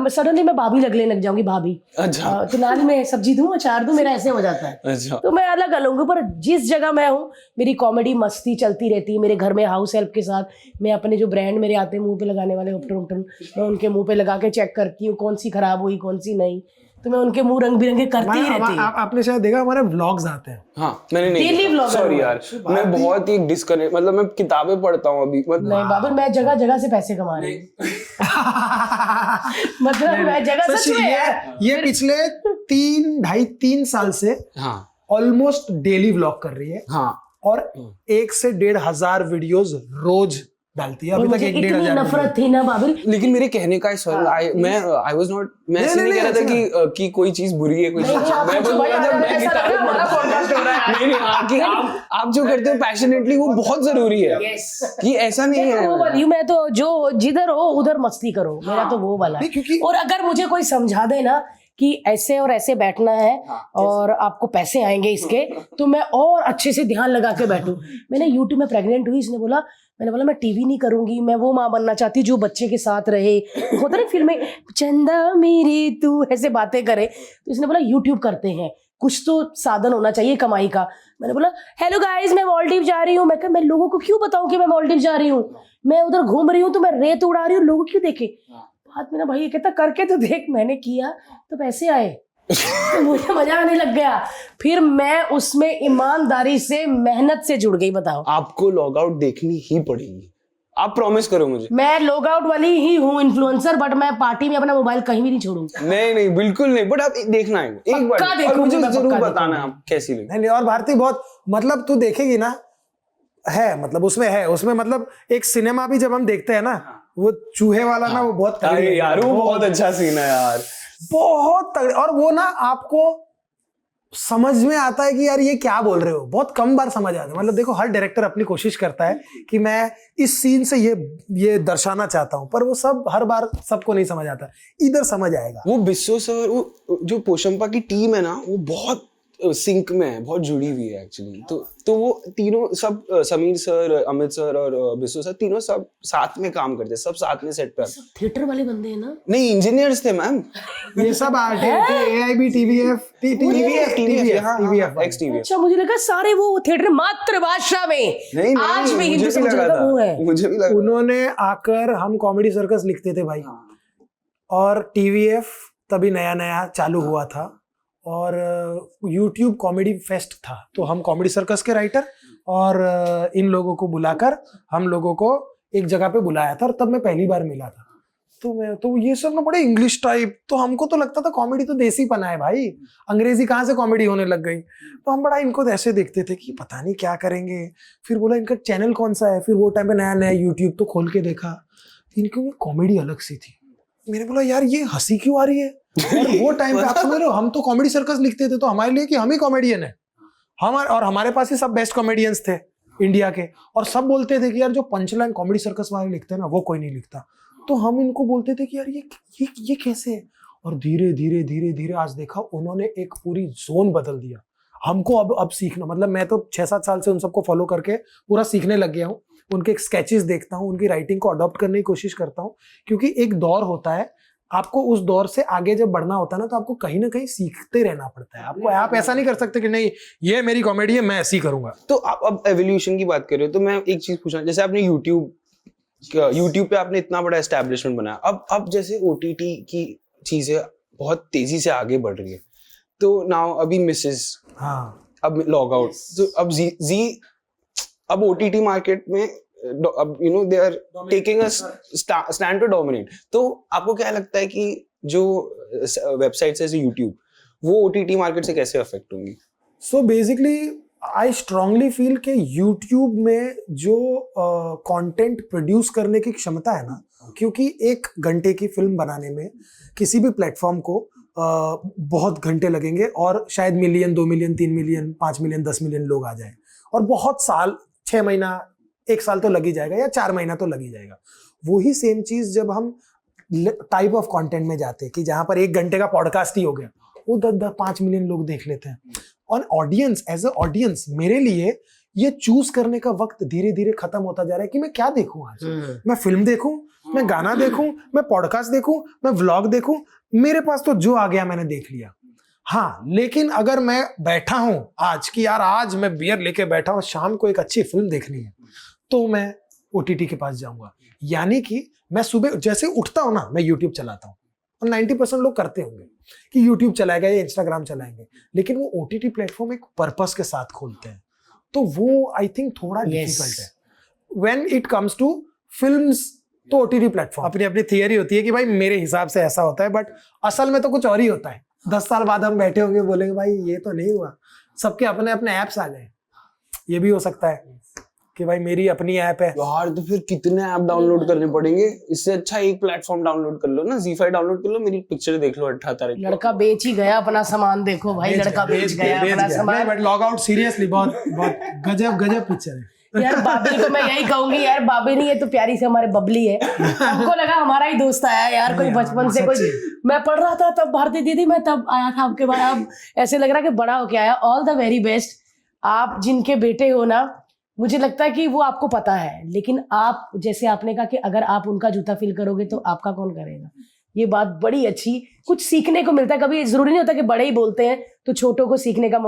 सडनली मैं भाभी लगने लग जाऊंगी, भाभी अच्छा तो नाल में सब्जी दूं अचार दूं, मेरा ऐसे हो जाता है। अच्छा तो मैं अलग अलग हूँ, पर जिस जगह मैं हूँ मेरी कॉमेडी मस्ती चलती रहती है। मेरे घर में हाउस हेल्प के साथ मैं अपने जो ब्रांड मेरे आते हैं मुंह पे लगाने वाले उपटन, मैं उनके मुंह पे लगा के चेक करती हूँ कौन सी खराब हुई कौन सी नहीं, तो मैं उनके मुंह रंग बिरंगे करती ही रहती हूँ। आपने शायद देखा हमारे व्लॉग्स आते हैं। हाँ मैंने नहीं Daily vlogger सॉरी हूँ। यार, मैं बहुत ही डिस्कनेक्ट, मतलब मैं किताबें पढ़ता हूँ अभी नहीं बाबू, मैं जगह जगह से पैसे कमा रही हूँ। मतलब मैं जगह सच में यार, ये पिछले 3 साल से हाँ ऑलमोस्ट डेली व्लॉग कर रही है हाँ और 1 से 1,500 वीडियोस रोज डालती है। अभी तक मुझे 1-1,500 इतनी नफरत थी ना बाबिल। लेकिन मेरे कहने का आई वाज नॉट, मैं ऐसे नहीं कह रहा था कि कोई चीज बुरी है, कोई चीज मैं बोल रहा था मैं किताबें पढ़ता नहीं हाँ कि आप जो करते हो पैशनेटली वो बहुत जरूरी है, कि ऐसा नहीं है। वो वाली मैं तो जो जिधर हो उधर मस्ती करो, मेरा तो वो वाला है। और अगर मुझे कोई समझा दे ना कि ऐसे और ऐसे बैठना है और आपको पैसे आएंगे इसके, तो मैं और अच्छे से ध्यान लगा के बैठूं। मैंने YouTube में प्रेग्नेंट हुई, इसने बोला, मैंने बोला मैं टीवी नहीं करूंगी, मैं वो माँ बनना चाहती जो बच्चे के साथ रहे, होता ना फिल्म में चंदा मेरी तू ऐसे बातें करे। तो इसने बोला YouTube करते हैं, कुछ तो साधन होना चाहिए कमाई का। मैंने बोला हेलो गाइस मैं मालदीव जा रही हूँ। मैं कहा मैं लोगों को क्यों बताऊं कि मैं मालदीव जा रही हूँ, मैं उधर घूम रही हूँ तो मैं रेत उड़ा रही हूँ, लोग क्यों देखे। बात में ना भाई ये कहता करके तो देख, मैंने किया तो पैसे आए। तो मुझे मजा आने लग गया, फिर मैं उसमें ईमानदारी से मेहनत से जुड़ गई। बताओ आपको लॉग आउट देखनी ही पड़ेगी, आप प्रॉमिस करो मुझे। मैं लॉग आउट वाली ही हूँ इन्फ्लुएंसर, बट मैं पार्टी में अपना मोबाइल कहीं भी नहीं छोड़ूंगा। नहीं बिल्कुल नहीं, बट आप देखना है एक बार और मुझे जरूर बताना आप कैसी लगी। नहीं और भारती बहुत, मतलब तू देखेगी ना, है मतलब उसमें मतलब एक सिनेमा भी जब हम देखते हैं ना, वो चूहे वाला ना वो बहुत यार वो बहुत अच्छा सीन है यार, बहुत तगड़े। और वो ना आपको समझ में आता है कि यार ये क्या बोल रहे हो, बहुत कम बार समझ आता है। मतलब देखो हर डायरेक्टर अपनी कोशिश करता है कि मैं इस सीन से ये दर्शाना चाहता हूं, पर वो सब हर बार सबको नहीं समझ आता, इधर समझ आएगा। वो बिस्सो सर, वो जो पोशंपा की टीम है ना, वो बहुत सिंक में है, बहुत जुड़ी हुई है एक्चुअली। तो वो तीनों सब, समीर सर, अमित सर और बिस्सू सर, तीनों सब साथ में काम करते हैं, सब साथ में सेट पे। थिएटर वाले बंदे हैं ना? नहीं इंजीनियर्स थे मैम, ये सब आर्ट है, AIB TVF XTVF। अच्छा मुझे लगा सारे वो थिएटर मातृभाषा में नहीं, आज भी हिंदी मुझे भी लगा था, वो है। मुझे भी लगा। उन्होंने आकर, हम कॉमेडी सर्कस लिखते थे भाई, और TVF तभी नया नया चालू हुआ था और YouTube कॉमेडी फेस्ट था, तो हम कॉमेडी सर्कस के राइटर और इन लोगों को बुलाकर हम लोगों को एक जगह पे बुलाया था, और तब मैं पहली बार मिला था। तो ये सब ना बड़े इंग्लिश टाइप, तो हमको तो लगता था कॉमेडी तो देसी पना है भाई, अंग्रेजी कहाँ से कॉमेडी होने लग गई। तो हम बड़ा इनको ऐसे देखते थे कि पता नहीं क्या करेंगे। फिर बोला इनका चैनल कौन सा है, फिर वो टाइम पे नया नया यूट्यूब तो खोल के देखा, इनकी कॉमेडी अलग सी थी। मैंने बोला यार ये हंसी क्यों आ रही है। और वो टाइम पे आप समझ रहे हो, हम तो कॉमेडी सर्कस लिखते थे तो हमारे लिए कि हम ही कॉमेडियन है, हमारे पास ही सब बेस्ट कॉमेडियंस थे इंडिया के, और सब बोलते थे कि यार जो पंचलाइन कॉमेडी सर्कस वाले लिखते हैं ना वो कोई नहीं लिखता। तो हम इनको बोलते थे कि यार ये कैसे है। और धीरे धीरे धीरे धीरे आज देखा उन्होंने एक पूरी जोन बदल दिया। हमको अब सीखना, मतलब मैं तो 6-7 साल से उन सबको फॉलो करके पूरा सीखने लग गया हूँ। उनके स्केचेस देखता हूँ, उनकी राइटिंग को अडॉप्ट करने की कोशिश करता हूँ, क्योंकि एक दौर होता है, आपको उस दौर से आगे जब बढ़ना होता है ना, तो आपको कहीं ना कहीं सीखते रहना पड़ता है। आप ऐसा नहीं कर सकते कि नहीं ये मेरी कॉमेडी है मैं ऐसी करूंगा। तो आप अब एवोल्यूशन की बात कर रहे हो, तो मैं एक चीज पूछना, जैसे आपने यूट्यूब पे आपने इतना बड़ा एस्टैब्लिशमेंट बनाया, अब जैसे OTT की चीजें बहुत तेजी से आगे बढ़ रही है, तो नाउ अभी मिसेस, हाँ अब लॉग आउट, तो अब जी अब OTT मार्केट में अब they are taking a stand to dominate. तो आपको क्या लगता है कि जो वेबसाइट्स जैसे YouTube वो OTT मार्केट से कैसे अफेक्ट होंगी? So basically I strongly feel कि YouTube में जो कंटेंट प्रोड्यूस करने की क्षमता है ना, क्योंकि 1 घंटे की फिल्म बनाने में किसी भी प्लेटफॉर्म को बहुत घंटे लगेंगे, और शायद million, 2 million, 3 million, 5 million, 10 million लोग आ जाए, और बहुत साल 6 महीना 1 साल तो लग ही जाएगा, या 4 महीना तो लग ही जाएगा। वही सेम चीज जब हम टाइप ऑफ कंटेंट में जाते हैं कि जहां पर 1 घंटे का पॉडकास्ट ही हो गया, वो 10-5 मिलियन लोग देख लेते हैं। और ऑडियंस, एज अ ऑडियंस, मेरे लिए ये चूज करने का वक्त धीरे धीरे खत्म होता जा रहा है कि मैं क्या देखूं आज। मैं फिल्म देखूं, मैं गाना देखूं, मैं पॉडकास्ट देखूं, मैं व्लॉग देखूं, मेरे पास तो जो आ गया मैंने देख लिया। हाँ, लेकिन अगर मैं बैठा हूं आज कि यार आज मैं बियर लेके बैठा हूं, शाम को एक अच्छी फिल्म देखनी है, तो मैं ओटीटी के पास जाऊंगा। यानी कि मैं सुबह जैसे उठता हूं ना, मैं यूट्यूब चलाता हूं, और 90% लोग करते होंगे कि यूट्यूब चलाएगा या इंस्टाग्राम चलाएंगे, लेकिन वो ओटीटी प्लेटफॉर्म एक पर्पस के साथ खोलते हैं, तो वो आई थिंक थोड़ा डिफिकल्ट है। When it comes to films, तो ओटीटी प्लेटफॉर्म अपनी अपनी थियरी होती है कि भाई मेरे हिसाब से ऐसा होता है, बट असल में तो कुछ और ही होता है। 10 साल बाद हम बैठे होंगे, बोलेंगे भाई ये तो नहीं हुआ, सबके अपने अपने ऐप्स आ गए। ये भी हो सकता है कि भाई मेरी अपनी ऐप है यार, तो फिर कितने ऐप डाउनलोड करने पड़ेंगे? इससे अच्छा एक प्लेटफॉर्म डाउनलोड कर लो ना, ZEE5 डाउनलोड कर लो, मेरी पिक्चर देख लो 18 तारीख को। लड़का बेच ही गया अपना सामान, देखो भाई, लड़का बेच गया अपना सामान। बट लॉग आउट सीरियसली बहुत बहुत गजब पिक्चर है यार बाबिल को मैं यही कहूंगी, यार बाबिल नहीं है तो प्यारी से हमारे बबली है। हमको लगा हमारा ही दोस्त आया यार, कोई बचपन से कोई, मैं पढ़ रहा था तब भारती दीदी, मैं तब आया था आपके बाद, अब ऐसे लग रहा कि बड़ा होके आया। All the very best. आप जिनके बेटे हो ना, मुझे लगता है कि वो आपको पता है, लेकिन आप, जैसे आपने कहा कि अगर आप उनका जूता फील करोगे तो आपका कौन करेगा। ये बात बड़ी अच्छी, कुछ सीखने को मिलता है। कभी जरूरी नहीं होता कि बड़े ही बोलते हैं तो छोटों को सीखने का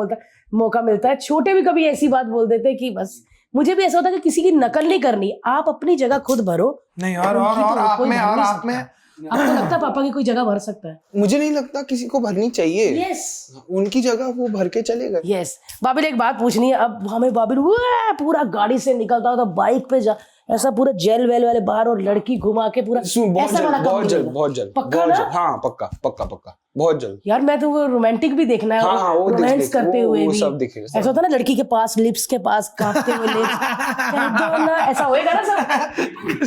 मौका मिलता है। छोटे भी कभी ऐसी बात बोल देते हैं कि बस, मुझे भी ऐसा होता है कि किसी की नकल नहीं करनी, आप अपनी जगह खुद भरो। नहीं, और आप में आपको लगता है पापा की कोई जगह भर सकता है? मुझे नहीं लगता किसी को भरनी चाहिए। यस, उनकी जगह वो भर के चले गए। यस। बाबिल एक बात पूछनी है, अब हमें बाबिल पूरा गाड़ी से निकलता होता बाइक पे ऐसा पूरा जेल वेल वाले बाहर, और लड़की घुमा के पूरा बहुत जल्द पक्का ना? हाँ पक्का बहुत जल्द। यार मैं तो वो रोमांटिक भी देखना है, हाँ, वो रोमांस करते हुए वो भी सब दिखेगा। ऐसा होता है ना, लड़की के पास लिप्स के पास कांपते हुए लिप्स ना, ऐसा होएगा ना सब।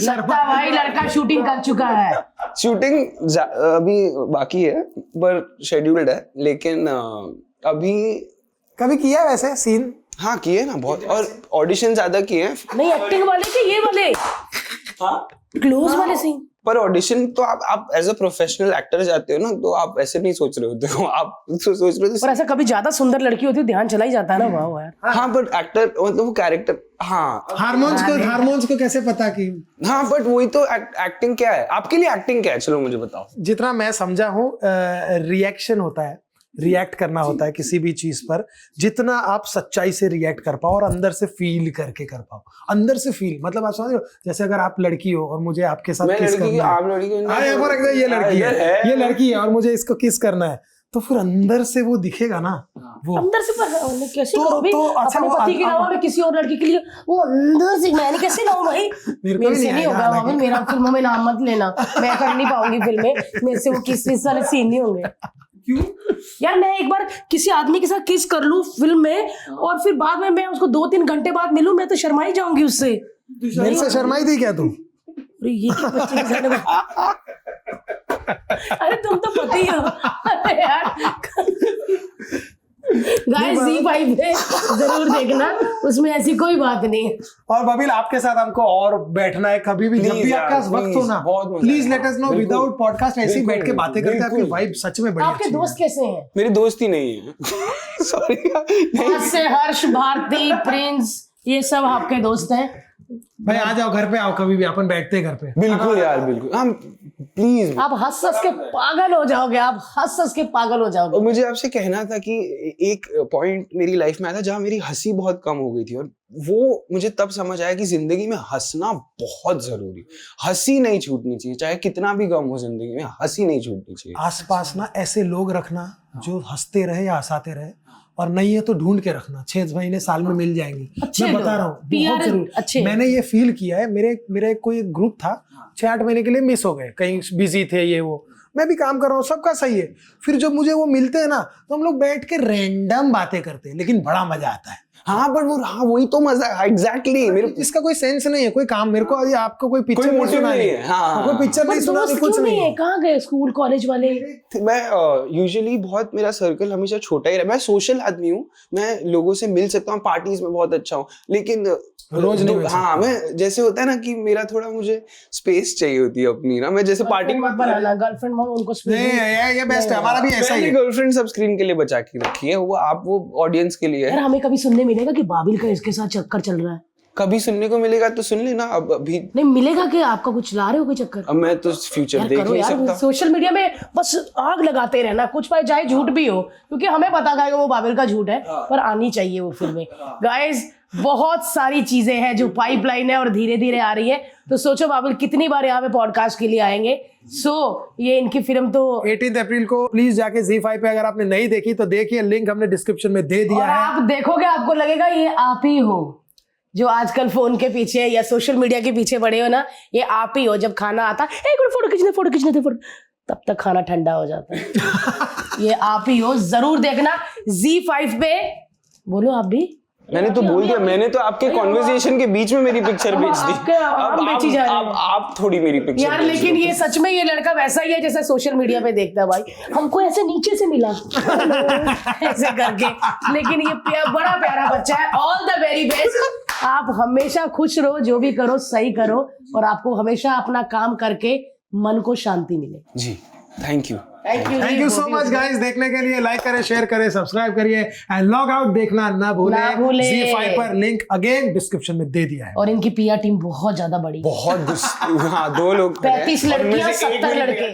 लगता है भाई लड़का शूटिंग कर चुका है। शूटिंग अभी बाकी है, पर शेड्यूल्ड है, लेकिन अभी कभी किया है वैसे सीन? हाँ किए ना बहुत, और ऑडिशन ज्यादा किए हैं। नहीं एक्टिंग वाले के ये वाले, हाँ क्लोज वाले सीन। पर ऑडिशन तो आप एज अ प्रोफेशनल एक्टर जाते हो ना, तो आप ऐसे नहीं सोच रहे होते हो, आप सोच रहे हो। पर ऐसा कभी ज्यादा सुंदर लड़की होती है, ध्यान चला ही जाता है ना। वाह यार। हाँ, बट एक्टर मतलब वो कैरेक्टर, हाँ हार्मोन्स को कैसे पता कि, हाँ, बट वही तो एक्टिंग क्या है आपके लिए? एक्टिंग क्या है, चलो मुझे बताओ। जितना मैं समझा हूँ, रिएक्शन होता है, रिएक्ट करना होता है किसी भी चीज पर, जितना आप सच्चाई से रिएक्ट कर पाओ और अंदर से फील करके कर पाओ। अंदर से फील मतलब आप समझ रहे हो, जैसे अगर आप लड़की हो और मुझे आपके साथ किस करना है, आप लड़की ये लड़की है और मुझे इसको किस करना है, तो फिर अंदर से वो दिखेगा ना। वो अंदर से पर कैसे करो भाई? अपने पति के अलावा मैं किसी और लड़की के लिए वो अंदर से मैंने कैसे लाऊं भाई? मेरे से नहीं होगा मामन, मेरा फिल्मों में नाम मत लेना, मैं कर नहीं पाऊंगी फिल्में, मेरे से वो किस वाले सीन नहीं होंगे। क्यों यार? मैं एक बार किसी आदमी के साथ किस कर लूं फिल्म में, और फिर बाद में मैं उसको 2-3 घंटे बाद मिलूं, मैं तो शर्मा ही जाऊंगी उससे। मेरे से शर्माई थी क्या तू? अरे ये क्या बच्चे के साथ अरे तुम तो पति हो। अरे यार गाइस, ZEE5 पे जरूर देखना, उसमें ऐसी कोई बात नहीं है। और बबील, आपके साथ हमको और बैठना है कभी भी, जब भी आपका वक्त हो ना, please let us know. Without podcast ऐसे ही बैठ के बातें करते हैं, आपकी वाइब सच में बढ़िया। आपके दोस्त कैसे हैं? मेरी दोस्त ही नहीं है। सॉरी। से हर्ष, भारती, प्रिंस, ये सब आपके दोस्त हैं? भाई आ जाओ, घर पे आओ, कभी भी अपन बैठते हैं घर पे। बिल्कुल यार, बिल्कुल। हम प्लीज, आप हंस के पागल हो जाओगे, आप हंस के पागल हो जाओगे। और मुझे आपसे कहना था कि एक पॉइंट मेरी लाइफ में आया था जहां मेरी हंसी बहुत कम हो गई थी, और वो मुझे तब समझ आया कि जिंदगी में हंसना बहुत जरूरी। हंसी नहीं छूटनी चाहिए, चाहे कितना भी गम हो जिंदगी में, हंसी नहीं छूटनी चाहिए। आसपास ना ऐसे लोग रखना जो हंसते रहे या हंसाते रहे, और नहीं है तो ढूंढ के रखना, 6 महीने साल में मिल जाएंगे। मैं बता रहा हूँ, बहुत जरूरी। मैंने ये फील किया है, मेरे कोई एक ग्रुप था, 6-8 महीने के लिए मिस हो गए, कहीं बिजी थे, ये वो, मैं भी काम कर रहा हूँ, सबका सही है। फिर जब मुझे वो मिलते हैं ना, तो हम लोग बैठ के रैंडम बातें करते हैं, लेकिन बड़ा मजा आता है। हाँ पर वो हाँ वही तो मजा है एग्जैक्टली मेरे इसका कोई सेंस नहीं है, कोई काम मेरे को आज आपको कोई पिक्चर कोई नहीं motive सुनानी नहीं है, हाँ। कोई पिक्चर नहीं पर सुनानी, दोस्त कुछ क्यों नहीं नहीं है। है? कहाँ गए स्कूल कॉलेज वाले? मैं यूजुअली बहुत मेरा सर्कल हमेशा छोटा ही रहा। मैं सोशल आदमी हूँ, मैं लोगों से मिल सकता हूँ, पार्टीज में बहुत अच्छा हूँ, लेकिन रोज नहीं मिल हाँ मैं जैसे होता है ना कि मेरा थोड़ा मुझे स्पेस चाहिए होती है अपनी ना। मैं जैसे पार्टी मत बनाना गर्लफ्रेंड उनको नहीं ये बेस्ट है, हमारा भी ऐसा ही है। गर्लफ्रेंड सब स्क्रीन के लिए बचा के रखी है, वो आप वो ऑडियंस के लिए यार है। हमें कभी सुनने मिलेगा कि बाबिल का इसके साथ चक्कर चल रहा है? कभी सुनने को मिलेगा तो सुन लेना। अब अभी नहीं मिलेगा कि आपका कुछ ला रहे हो कोई चक्कर? अब मैं तो फ्यूचर यार देख करो नहीं यार, सकता। सोशल मीडिया में बस आग लगाते रहना, कुछ पाए चाहे झूठ भी हो, क्योंकि हमें पता है कि वो बाबिल का झूठ है, पर आनी चाहिए वो फिल्में। गाइस बहुत सारी चीजें हैं जो पाइपलाइन है और धीरे धीरे आ रही है, तो सोचो बाबिल कितनी बार यहाँ पे पॉडकास्ट के लिए आएंगे। ये इनकी फिल्म तो 18 अप्रैल को प्लीज जाके ZEE5 पे अगर आपने नहीं देखी तो देखिए, लिंक हमने डिस्क्रिप्शन में दे दिया और है। आप देखोगे आपको लगेगा ये आप ही हो जो आजकल फोन के पीछे या सोशल मीडिया के पीछे बड़े हो ना, ये आप ही हो। जब खाना आता है एक फोटो खींचने थे, तब तक खाना ठंडा हो जाता है। ये आप ही हो, जरूर देखना ZEE5 पे। बोलो आप भी। मैंने तो बोल दिया, मैंने तो आपके कॉन्वर्सेशन के बीच में मेरी पिक्चर भेज दी। आप बेची जा रहे हैं। आप थोड़ी मेरी पिक्चर यार लेकिन ये सच में ये लड़का वैसा ही है जैसा सोशल मीडिया पे देखता है भाई। हमको ऐसे नीचे से मिला ऐसे करके, लेकिन ये बड़ा प्यारा बच्चा है। All the very best. आप हमेशा खुश रहो, जो भी करो सही करो, और आपको हमेशा अपना काम करके मन को शांति मिले। जी thank you. Thank you so much guys, देखने के लिए लाइक करें, शेयर करें, सब्सक्राइब करिए एंड लॉग आउट देखना ना भूलें। ZEE5 पर लिंक अगेन डिस्क्रिप्शन में दे दिया है। और इनकी PR टीम बहुत ज्यादा बड़ी, बहुत हाँ 2 लोग 35 लड़कियां 70 लड़के।